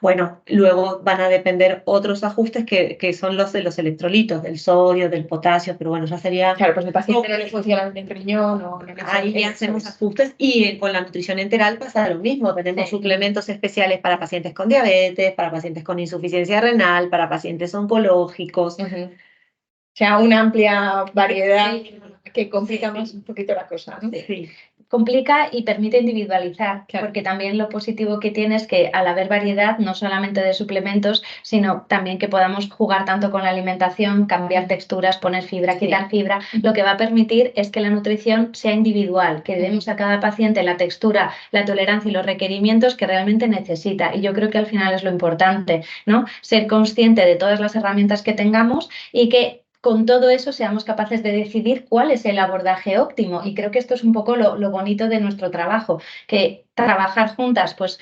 Bueno, luego van a depender otros ajustes que son los de los electrolitos, del sodio, del potasio, pero bueno, ya sería... Claro, pues el paciente no le funciona el riñón o no le ahí hacemos ajustes y con la nutrición enteral pasa lo mismo. Tenemos suplementos especiales para pacientes con diabetes, para pacientes con insuficiencia renal, para pacientes oncológicos. O sea, una amplia variedad que complica más un poquito la cosa, ¿no? Sí. Complica y permite individualizar, Claro. porque también lo positivo que tiene es que al haber variedad, no solamente de suplementos, sino también que podamos jugar tanto con la alimentación, cambiar texturas, poner fibra, quitar fibra, lo que va a permitir es que la nutrición sea individual, que demos a cada paciente la textura, la tolerancia y los requerimientos que realmente necesita. Y yo creo que al final es lo importante, ¿no? Ser consciente de todas las herramientas que tengamos y que con todo eso seamos capaces de decidir cuál es el abordaje óptimo. Y creo que esto es un poco lo bonito de nuestro trabajo, que trabajar juntas, pues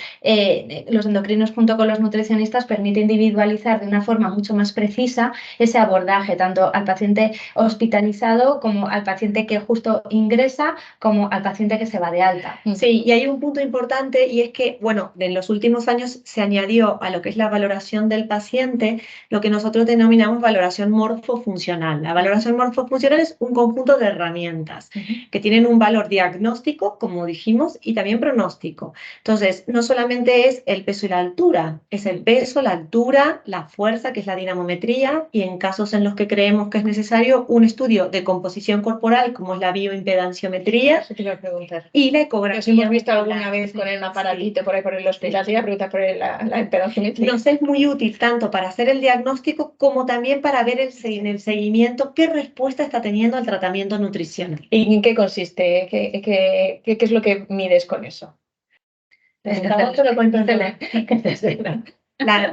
los endocrinos junto con los nutricionistas permite individualizar de una forma mucho más precisa ese abordaje, tanto al paciente hospitalizado como al paciente que justo ingresa, como al paciente que se va de alta. Sí, y hay un punto importante y es que, bueno, en los últimos años se añadió a lo que es la valoración del paciente lo que nosotros denominamos valoración morfofuncional. La valoración morfofuncional es un conjunto de herramientas que tienen un valor diagnóstico, como dijimos, y también pronóstico. Entonces, no solamente es el peso y la altura, es el peso, la altura, la fuerza, que es la dinamometría, y en casos en los que creemos que es necesario un estudio de composición corporal, como es la bioimpedanciometría, Eso te iba a preguntar. y la ecografía. Nos hemos visto alguna vez con el aparatito por ahí por el hospital, te iba a preguntar por la impedanciometría. Nos es muy útil tanto para hacer el diagnóstico como también para ver en el seguimiento qué respuesta está teniendo al tratamiento nutricional. ¿Y en qué consiste? ¿Qué es lo que mides con eso?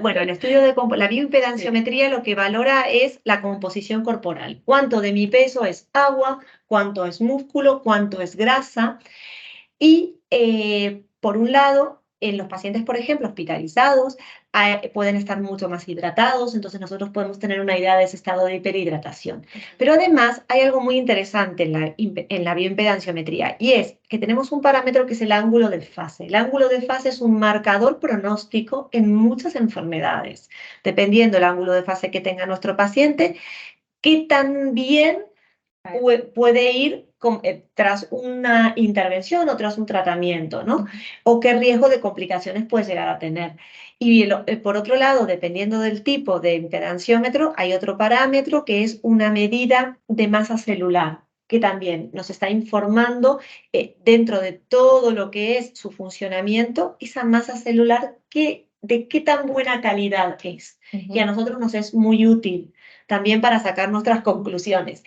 Bueno, el estudio de la bioimpedanciometría lo que valora es la composición corporal. Cuánto de mi peso es agua, cuánto es músculo, cuánto es grasa. Y por un lado, en los pacientes, por ejemplo, hospitalizados, pueden estar mucho más hidratados, entonces nosotros podemos tener una idea de ese estado de hiperhidratación. Pero además hay algo muy interesante en la bioimpedanciometría y es que tenemos un parámetro que es el ángulo de fase. El ángulo de fase es un marcador pronóstico en muchas enfermedades. Dependiendo del ángulo de fase que tenga nuestro paciente, qué tan bien puede ir tras una intervención o tras un tratamiento, ¿no? O qué riesgo de complicaciones puede llegar a tener. Y por otro lado, dependiendo del tipo de impedanciómetro, hay otro parámetro que es una medida de masa celular, que también nos está informando dentro de todo lo que es su funcionamiento, esa masa celular, de qué tan buena calidad es. Y a nosotros nos es muy útil también para sacar nuestras conclusiones.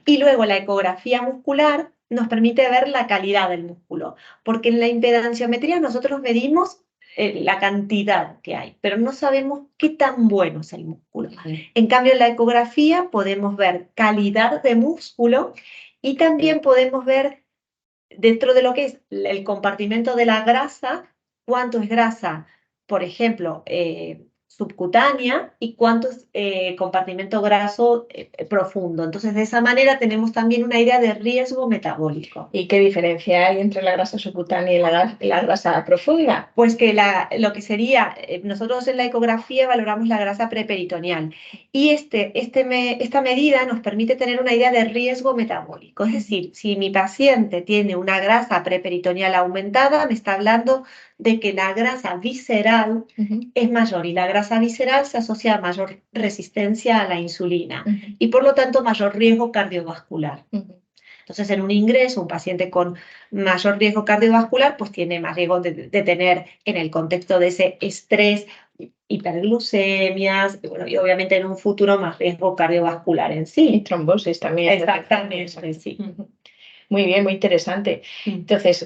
Y luego la ecografía muscular nos permite ver la calidad del músculo, porque en la impedanciometría nosotros medimos la cantidad que hay, pero no sabemos qué tan bueno es el músculo. En cambio, en la ecografía podemos ver calidad de músculo y también podemos ver dentro de lo que es el compartimento de la grasa, cuánto es grasa, por ejemplo, subcutánea y cuánto es compartimento graso profundo. Entonces, de esa manera tenemos también una idea de riesgo metabólico. ¿Y qué diferencia hay entre la grasa subcutánea y la grasa profunda? Pues que lo que sería, nosotros en la ecografía valoramos la grasa preperitoneal y esta medida nos permite tener una idea de riesgo metabólico. Es decir, si mi paciente tiene una grasa preperitoneal aumentada, me está hablando de que la grasa visceral es mayor y la grasa visceral se asocia a mayor resistencia a la insulina y por lo tanto mayor riesgo cardiovascular. Entonces, en un ingreso, un paciente con mayor riesgo cardiovascular, pues tiene más riesgo de tener, en el contexto de ese estrés, hiperglucemias, y obviamente en un futuro más riesgo cardiovascular en sí. Y trombosis también. Exactamente, sí. Muy bien, muy interesante. Entonces,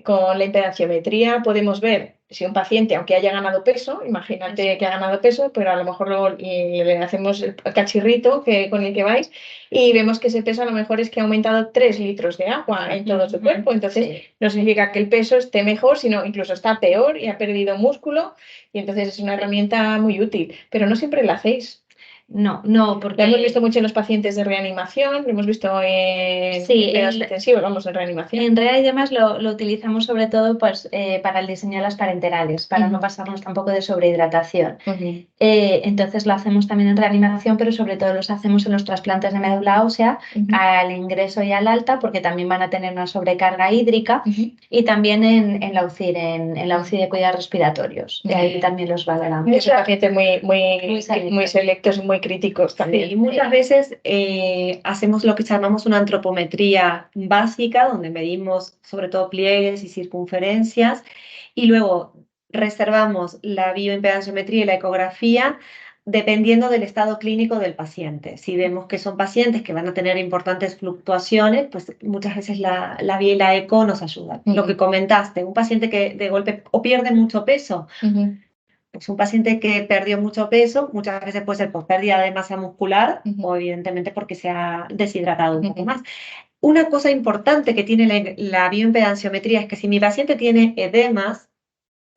con la impedanciometría podemos ver si un paciente, aunque haya ganado peso, imagínate que ha ganado peso, pero a lo mejor luego le hacemos el cachirrito con el que vais y vemos que ese peso a lo mejor es que ha aumentado 3 litros de agua en todo su cuerpo. Entonces, no significa que el peso esté mejor, sino incluso está peor y ha perdido músculo. Y entonces es una herramienta muy útil, pero no siempre la hacéis. No, porque... Lo hemos visto mucho en los pacientes de reanimación, lo hemos visto en cuidados intensivos, vamos, en reanimación. En REA y demás lo utilizamos sobre todo pues, para el diseño de las parenterales, para no pasarnos tampoco de sobrehidratación. Entonces lo hacemos también en reanimación, pero sobre todo los hacemos en los trasplantes de médula ósea, al ingreso y al alta, porque también van a tener una sobrecarga hídrica, y también en la UCI, en la UCI de cuidados respiratorios. Y ahí también los valoramos. Muchos pacientes muy selectos y muy críticos también. Sí, y muchas veces hacemos lo que llamamos una antropometría básica, donde medimos sobre todo pliegues y circunferencias, y luego reservamos la bioimpedanciometría y la ecografía dependiendo del estado clínico del paciente. Si vemos que son pacientes que van a tener importantes fluctuaciones, pues muchas veces la vía y la eco nos ayudan. Lo que comentaste, un paciente que de golpe o pierde mucho peso, pues un paciente que perdió mucho peso, muchas veces puede ser por pérdida de masa muscular o evidentemente porque se ha deshidratado un poco más. Una cosa importante que tiene la bioimpedanciometría es que si mi paciente tiene edemas,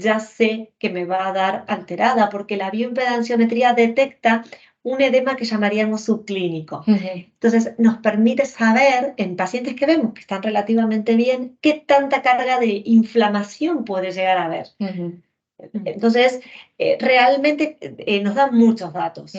ya sé que me va a dar alterada, porque la bioimpedanciometría detecta un edema que llamaríamos subclínico. Entonces, nos permite saber, en pacientes que vemos que están relativamente bien, qué tanta carga de inflamación puede llegar a haber. Entonces, realmente nos dan muchos datos,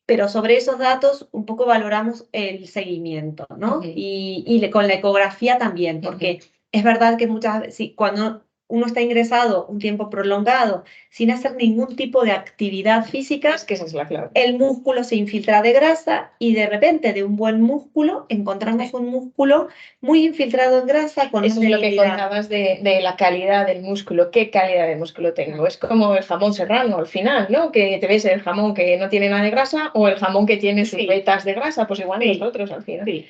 pero sobre esos datos un poco valoramos el seguimiento, ¿no? Y con la ecografía también, porque es verdad que muchas veces, cuando uno está ingresado un tiempo prolongado sin hacer ningún tipo de actividad física, es que esa es la clave. El músculo se infiltra de grasa y de repente de un buen músculo encontramos un músculo muy infiltrado en grasa con eso es lo que contabas de la calidad del músculo. ¿Qué calidad de músculo tengo? Es como el jamón serrano al final, ¿no? Que te ves el jamón que no tiene nada de grasa o el jamón que tiene sus vetas de grasa, pues igual nosotros al final.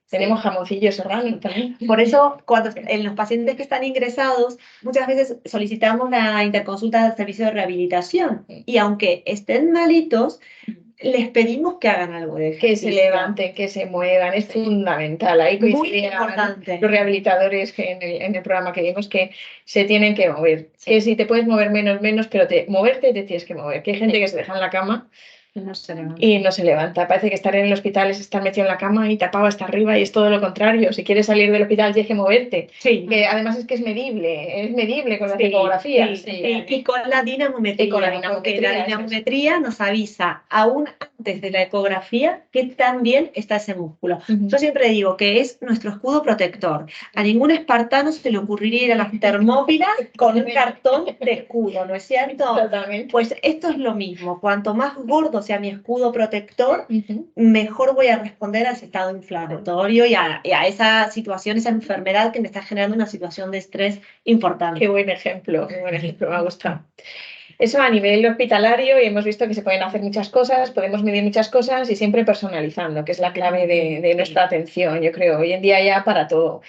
Tenemos jamoncillo serrano también. Por eso, cuando en los pacientes que están ingresados, muchas veces solicitamos la interconsulta del servicio de rehabilitación. Y aunque estén malitos, les pedimos que hagan algo de ejercicio. Que se levanten, que se muevan, es fundamental. Ahí coinciden los rehabilitadores que en el programa que vimos que se tienen que mover. Que si te puedes mover menos, pero moverte te tienes que mover. Que hay gente que se deja en la cama y no se levanta. Parece que estar en el hospital es estar metido en la cama y tapado hasta arriba y es todo lo contrario. Si quieres salir del hospital tienes que moverte. Que además es que es medible con las ecografías. Y con la dinamometría. Porque la dinamometría nos avisa aún antes de la ecografía que también está ese músculo. Yo siempre digo que es nuestro escudo protector. A ningún espartano se le ocurriría ir a las Termópilas con un cartón de escudo, ¿no es cierto? Totalmente. Pues esto es lo mismo. Cuanto más gordo sea mi escudo protector, mejor voy a responder a ese estado inflamatorio y a esa situación, esa enfermedad que me está generando una situación de estrés importante. Qué buen ejemplo, me ha gustado. Eso a nivel hospitalario, y hemos visto que se pueden hacer muchas cosas, podemos medir muchas cosas y siempre personalizando, que es la clave de nuestra atención, yo creo, hoy en día ya para todo.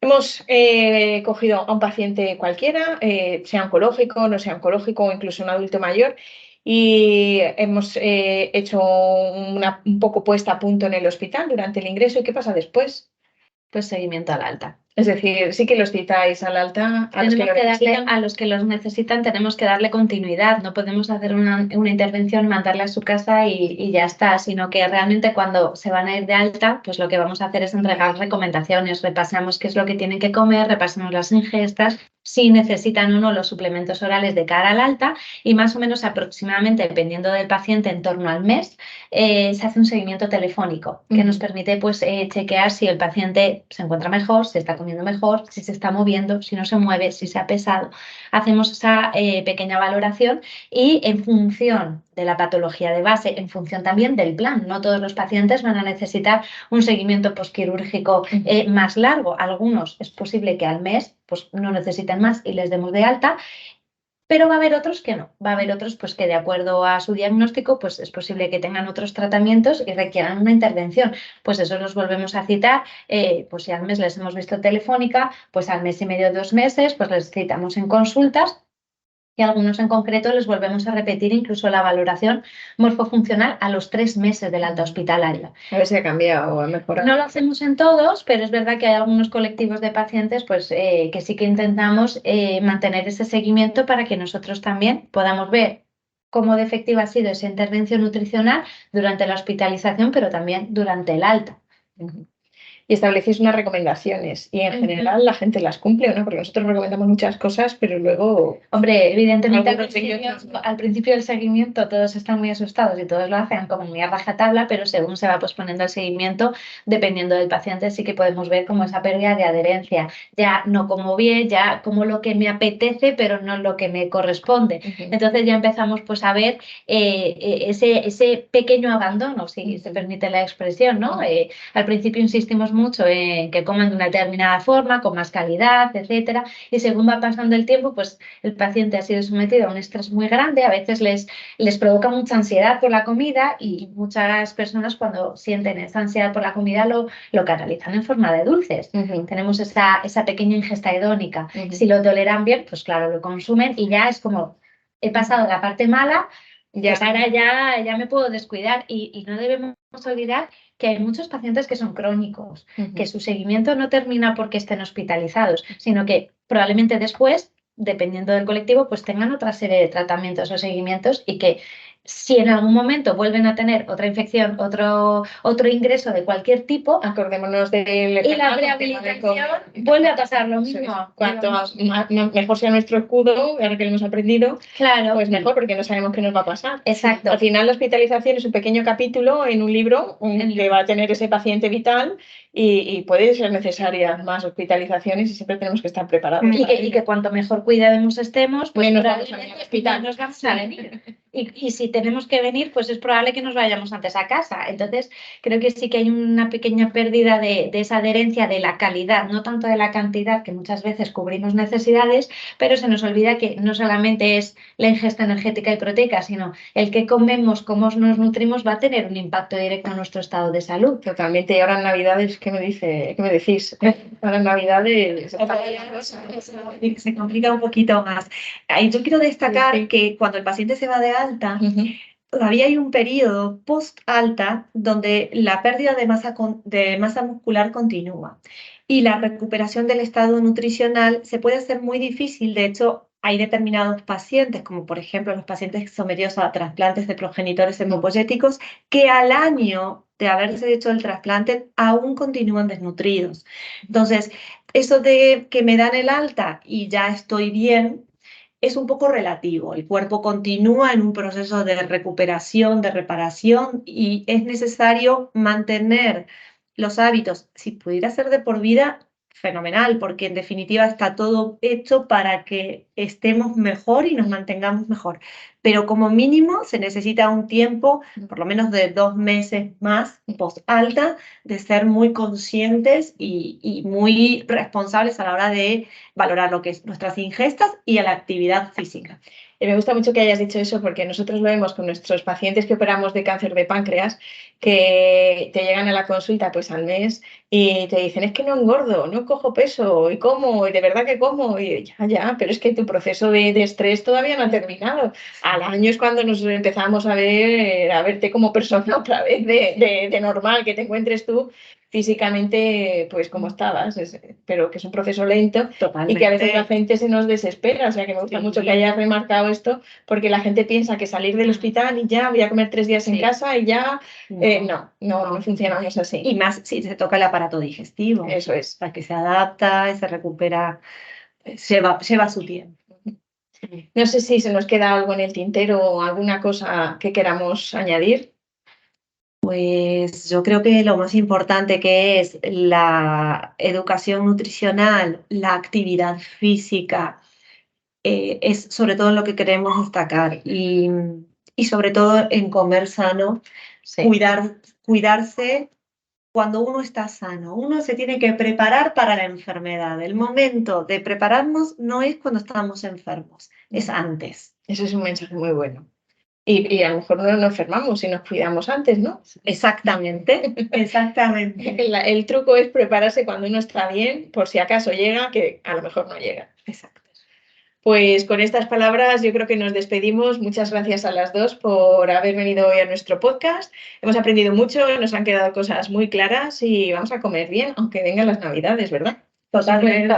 Hemos cogido a un paciente cualquiera, sea oncológico, no sea oncológico o incluso un adulto mayor, y hemos hecho un poco puesta a punto en el hospital durante el ingreso. ¿Y qué pasa después? Pues seguimiento al alta. Es decir, sí que los citáis al alta a los que lo necesitan. A los que los necesitan tenemos que darle continuidad. No podemos hacer una intervención, mandarle a su casa y ya está, sino que realmente cuando se van a ir de alta, pues lo que vamos a hacer es entregar recomendaciones, repasamos qué es lo que tienen que comer, repasamos las ingestas, si necesitan o no los suplementos orales de cara al alta y más o menos aproximadamente, dependiendo del paciente, en torno al mes, se hace un seguimiento telefónico que nos permite pues, chequear si el paciente se encuentra mejor, si está comiendo mejor, si se está moviendo, si no se mueve, si se ha pesado. Hacemos esa pequeña valoración y en función de la patología de base, en función también del plan. No todos los pacientes van a necesitar un seguimiento postquirúrgico más largo. Algunos es posible que al mes pues, no necesiten más y les demos de alta. Pero va a haber otros que no, va a haber otros pues, que de acuerdo a su diagnóstico pues, es posible que tengan otros tratamientos y requieran una intervención. Pues eso los volvemos a citar, pues si al mes les hemos visto telefónica, pues al mes y medio, 2 meses, pues les citamos en consultas. Y algunos en concreto les volvemos a repetir incluso la valoración morfofuncional a los 3 meses del alta hospitalaria. A ver si ha cambiado o ha mejorado. No lo hacemos en todos, pero es verdad que hay algunos colectivos de pacientes pues, que sí que intentamos mantener ese seguimiento para que nosotros también podamos ver cómo de efectiva ha sido esa intervención nutricional durante la hospitalización, pero también durante el alta. Y establecéis unas recomendaciones y en general la gente las cumple, ¿no? Porque nosotros recomendamos muchas cosas, pero luego... Hombre, evidentemente al principio del seguimiento todos están muy asustados y todos lo hacen como muy a rajatabla, pero según se va posponiendo el seguimiento, dependiendo del paciente, sí que podemos ver como esa pérdida de adherencia. Ya no como bien, ya como lo que me apetece, pero no lo que me corresponde. Entonces ya empezamos pues a ver ese pequeño abandono, si se permite la expresión, ¿no? Al principio insistimos mucho en que coman de una determinada forma, con más calidad, etcétera, y según va pasando el tiempo, pues el paciente ha sido sometido a un estrés muy grande, a veces les provoca mucha ansiedad por la comida y muchas personas cuando sienten esa ansiedad por la comida lo canalizan en forma de dulces. Tenemos esa pequeña ingesta hedónica. Si lo toleran bien, pues claro, lo consumen y ya es como, he pasado la parte mala, pues ahora ya me puedo descuidar y no debemos olvidar que hay muchos pacientes que son crónicos, que su seguimiento no termina porque estén hospitalizados, sino que probablemente después, dependiendo del colectivo, pues tengan otra serie de tratamientos o seguimientos y que si en algún momento vuelven a tener otra infección, otro ingreso de cualquier tipo, acordémonos del y la rehabilitación vuelve a pasar lo mismo. Cuanto mejor sea nuestro escudo, ahora que lo hemos aprendido, claro, pues mejor porque no sabemos qué nos va a pasar. Exacto. Al final la hospitalización es un pequeño capítulo en un libro que va a tener ese paciente vital y puede ser necesarias más hospitalizaciones y siempre tenemos que estar preparados. Y que cuanto mejor cuidados estemos, pues menos vamos a venir al hospital. Nos vamos a venir. Y si tenemos que venir, pues es probable que nos vayamos antes a casa. Entonces, creo que sí que hay una pequeña pérdida de esa adherencia de la calidad, no tanto de la cantidad, que muchas veces cubrimos necesidades, pero se nos olvida que no solamente es la ingesta energética y proteica, sino el que comemos, cómo nos nutrimos, va a tener un impacto directo en nuestro estado de salud. Totalmente. Y ahora en Navidades, ¿qué me decís? Ahora en Navidades... Se complica un poquito más. Yo quiero destacar que cuando el paciente se va de alta, todavía hay un periodo post-alta donde la pérdida de masa muscular continúa y la recuperación del estado nutricional se puede hacer muy difícil. De hecho, hay determinados pacientes, como por ejemplo los pacientes sometidos a trasplantes de progenitores hematopoyéticos, que al año de haberse hecho el trasplante aún continúan desnutridos. Entonces, eso de que me dan el alta y ya estoy bien, es un poco relativo. El cuerpo continúa en un proceso de recuperación, de reparación y es necesario mantener los hábitos. Si pudiera ser de por vida, fenomenal, porque en definitiva está todo hecho para que estemos mejor y nos mantengamos mejor. Pero como mínimo se necesita un tiempo, por lo menos de 2 meses más, post-alta, de ser muy conscientes y muy responsables a la hora de valorar lo que es nuestras ingestas y a la actividad física. Me gusta mucho que hayas dicho eso porque nosotros lo vemos con nuestros pacientes que operamos de cáncer de páncreas, que te llegan a la consulta pues al mes y te dicen, es que no engordo, no cojo peso, y como, y de verdad que como, y ya, pero es que tu proceso de estrés todavía no ha terminado. Al año es cuando nos empezamos a verte como persona otra vez de normal, que te encuentres tú físicamente, pues como estabas, pero que es un proceso lento Totalmente. y que a veces la gente se nos desespera. O sea, que me gusta mucho que hayas remarcado esto, porque la gente piensa que salir del hospital y ya voy a comer 3 días en casa y ya, no funcionamos así. Y más si se toca el aparato digestivo. Eso es. Para que se adapta y se recupera, lleva su tiempo. No sé si se nos queda algo en el tintero o alguna cosa que queramos añadir. Pues yo creo que lo más importante que es la educación nutricional, la actividad física, es sobre todo lo que queremos destacar y sobre todo en comer sano, cuidarse cuando uno está sano. Uno se tiene que preparar para la enfermedad. El momento de prepararnos no es cuando estamos enfermos, es antes. Eso es un mensaje muy bueno. Y a lo mejor no nos enfermamos si nos cuidamos antes, ¿no? Exactamente, exactamente. El truco es prepararse cuando uno está bien, por si acaso llega, que a lo mejor no llega. Exacto. Pues con estas palabras yo creo que nos despedimos. Muchas gracias a las dos por haber venido hoy a nuestro podcast. Hemos aprendido mucho, nos han quedado cosas muy claras y vamos a comer bien, aunque vengan las Navidades, ¿verdad? Totalmente.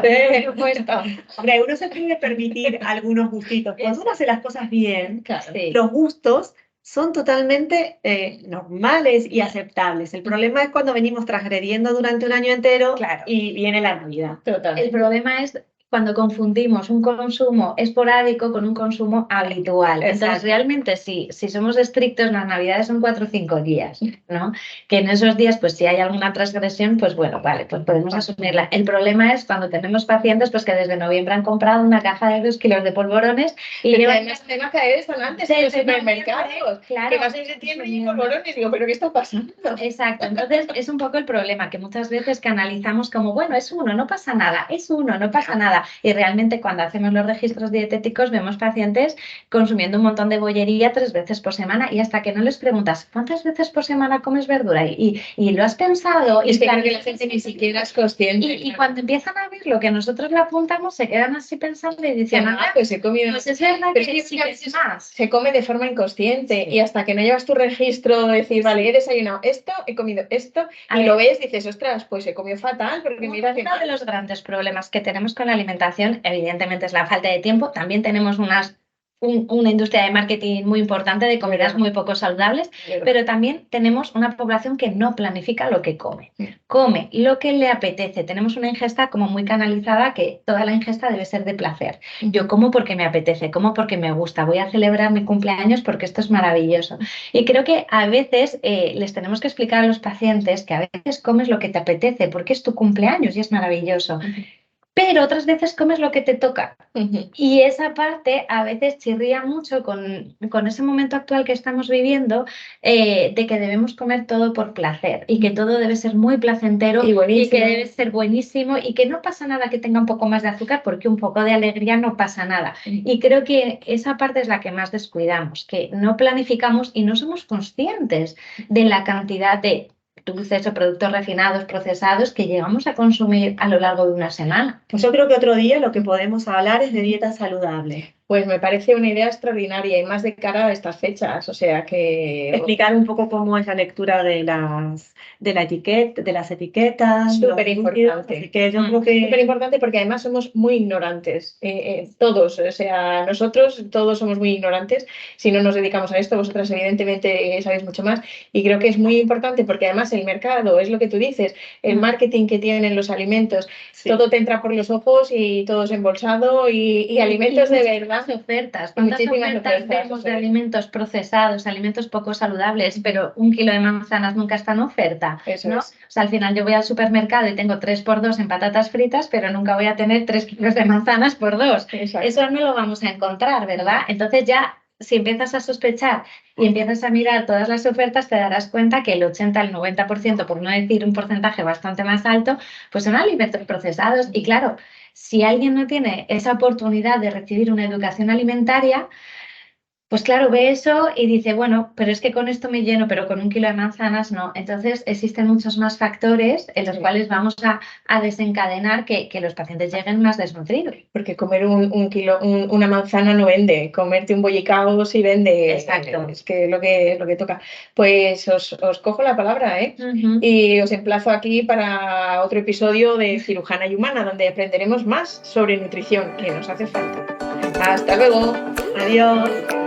Hombre, uno se puede permitir algunos gustitos. Cuando uno hace las cosas bien, los gustos son totalmente normales y aceptables. El problema es cuando venimos transgrediendo durante un año entero y viene la Navidad. Totalmente. El problema es cuando confundimos un consumo esporádico con un consumo habitual. Exacto. Entonces, realmente, si somos estrictos, las Navidades son 4 o 5 días, ¿no? Que en esos días, pues si hay alguna transgresión, pues bueno, vale, pues podemos asumirla. El problema es cuando tenemos pacientes pues que desde noviembre han comprado una caja de 2 kilos de polvorones y pero además te va a caer eso antes en los supermercados. Claro, que vas en septiembre y polvorones, digo, ¿pero qué está pasando? Exacto, entonces es un poco el problema, que muchas veces que analizamos como, bueno, es uno, no pasa nada, es uno, no pasa nada. Y realmente cuando hacemos los registros dietéticos vemos pacientes consumiendo un montón de bollería 3 veces por semana y hasta que no les preguntas, ¿cuántas veces por semana comes verdura? Y lo has pensado. Y es que creo que la gente ni siquiera es consciente. Y cuando empiezan a ver lo que nosotros le apuntamos, se quedan así pensando y dicen, pues he comido. Pues es verdad pero que es sí que que es más. Se come de forma inconsciente y hasta que no llevas tu registro de decir, vale, he desayunado esto, he comido esto, y lo ves, dices, ostras, pues he comido fatal, porque mira que uno de los grandes problemas que tenemos con la alimentación, evidentemente, es la falta de tiempo. También tenemos una industria de marketing muy importante de comidas muy poco saludables, pero también tenemos una población que no planifica lo que come. Come lo que le apetece. Tenemos una ingesta como muy canalizada, que toda la ingesta debe ser de placer. Yo como porque me apetece, como porque me gusta, voy a celebrar mi cumpleaños porque esto es maravilloso. Y creo que a veces les tenemos que explicar a los pacientes que a veces comes lo que te apetece porque es tu cumpleaños y es maravilloso. Pero otras veces comes lo que te toca. Y esa parte a veces chirría mucho con ese momento actual que estamos viviendo, de que debemos comer todo por placer y que todo debe ser muy placentero y que debe ser buenísimo y que no pasa nada que tenga un poco más de azúcar porque un poco de alegría no pasa nada. Y creo que esa parte es la que más descuidamos, que no planificamos y no somos conscientes de la cantidad de dulces o productos refinados, procesados, que llegamos a consumir a lo largo de una semana. Pues yo creo que otro día lo que podemos hablar es de dieta saludable. Pues me parece una idea extraordinaria y más de cara a estas fechas, o sea que... Explicar un poco cómo es la lectura de las etiquetas. Súper importante. Yo creo que... Súper importante porque además somos muy ignorantes, todos, o sea, nosotros todos somos muy ignorantes si no nos dedicamos a esto. Vosotras evidentemente sabéis mucho más y creo que es muy importante porque además el mercado, es lo que tú dices, el marketing que tienen los alimentos, todo te entra por los ojos y todo es embolsado y alimentos de verdad. Ofertas. ¿Cuántas ofertas vemos de alimentos procesados, alimentos poco saludables, pero 1 kilo de manzanas nunca está en oferta? ¿no? O sea, al final yo voy al supermercado y tengo 3x2 en patatas fritas, pero nunca voy a tener 3 kilos de manzanas por 2. Eso no lo vamos a encontrar, ¿verdad? Entonces ya, si empiezas a sospechar y empiezas a mirar todas las ofertas, te darás cuenta que el 80 al 90%, por no decir un porcentaje bastante más alto, pues son alimentos procesados. Y claro, si alguien no tiene esa oportunidad de recibir una educación alimentaria, Pues claro, ve eso y dice, bueno, pero es que con esto me lleno, pero con 1 kilo de manzanas no. Entonces existen muchos más factores en los cuales vamos a desencadenar que los pacientes lleguen más desnutridos. Porque comer un kilo, una manzana no vende, comerte un bollicao sí vende. Exacto. Es que es lo que toca. Pues os cojo la palabra, ¿eh? Ujú. Y os emplazo aquí para otro episodio de Cirujana y Humana, donde aprenderemos más sobre nutrición, que nos hace falta. Hasta luego. Adiós.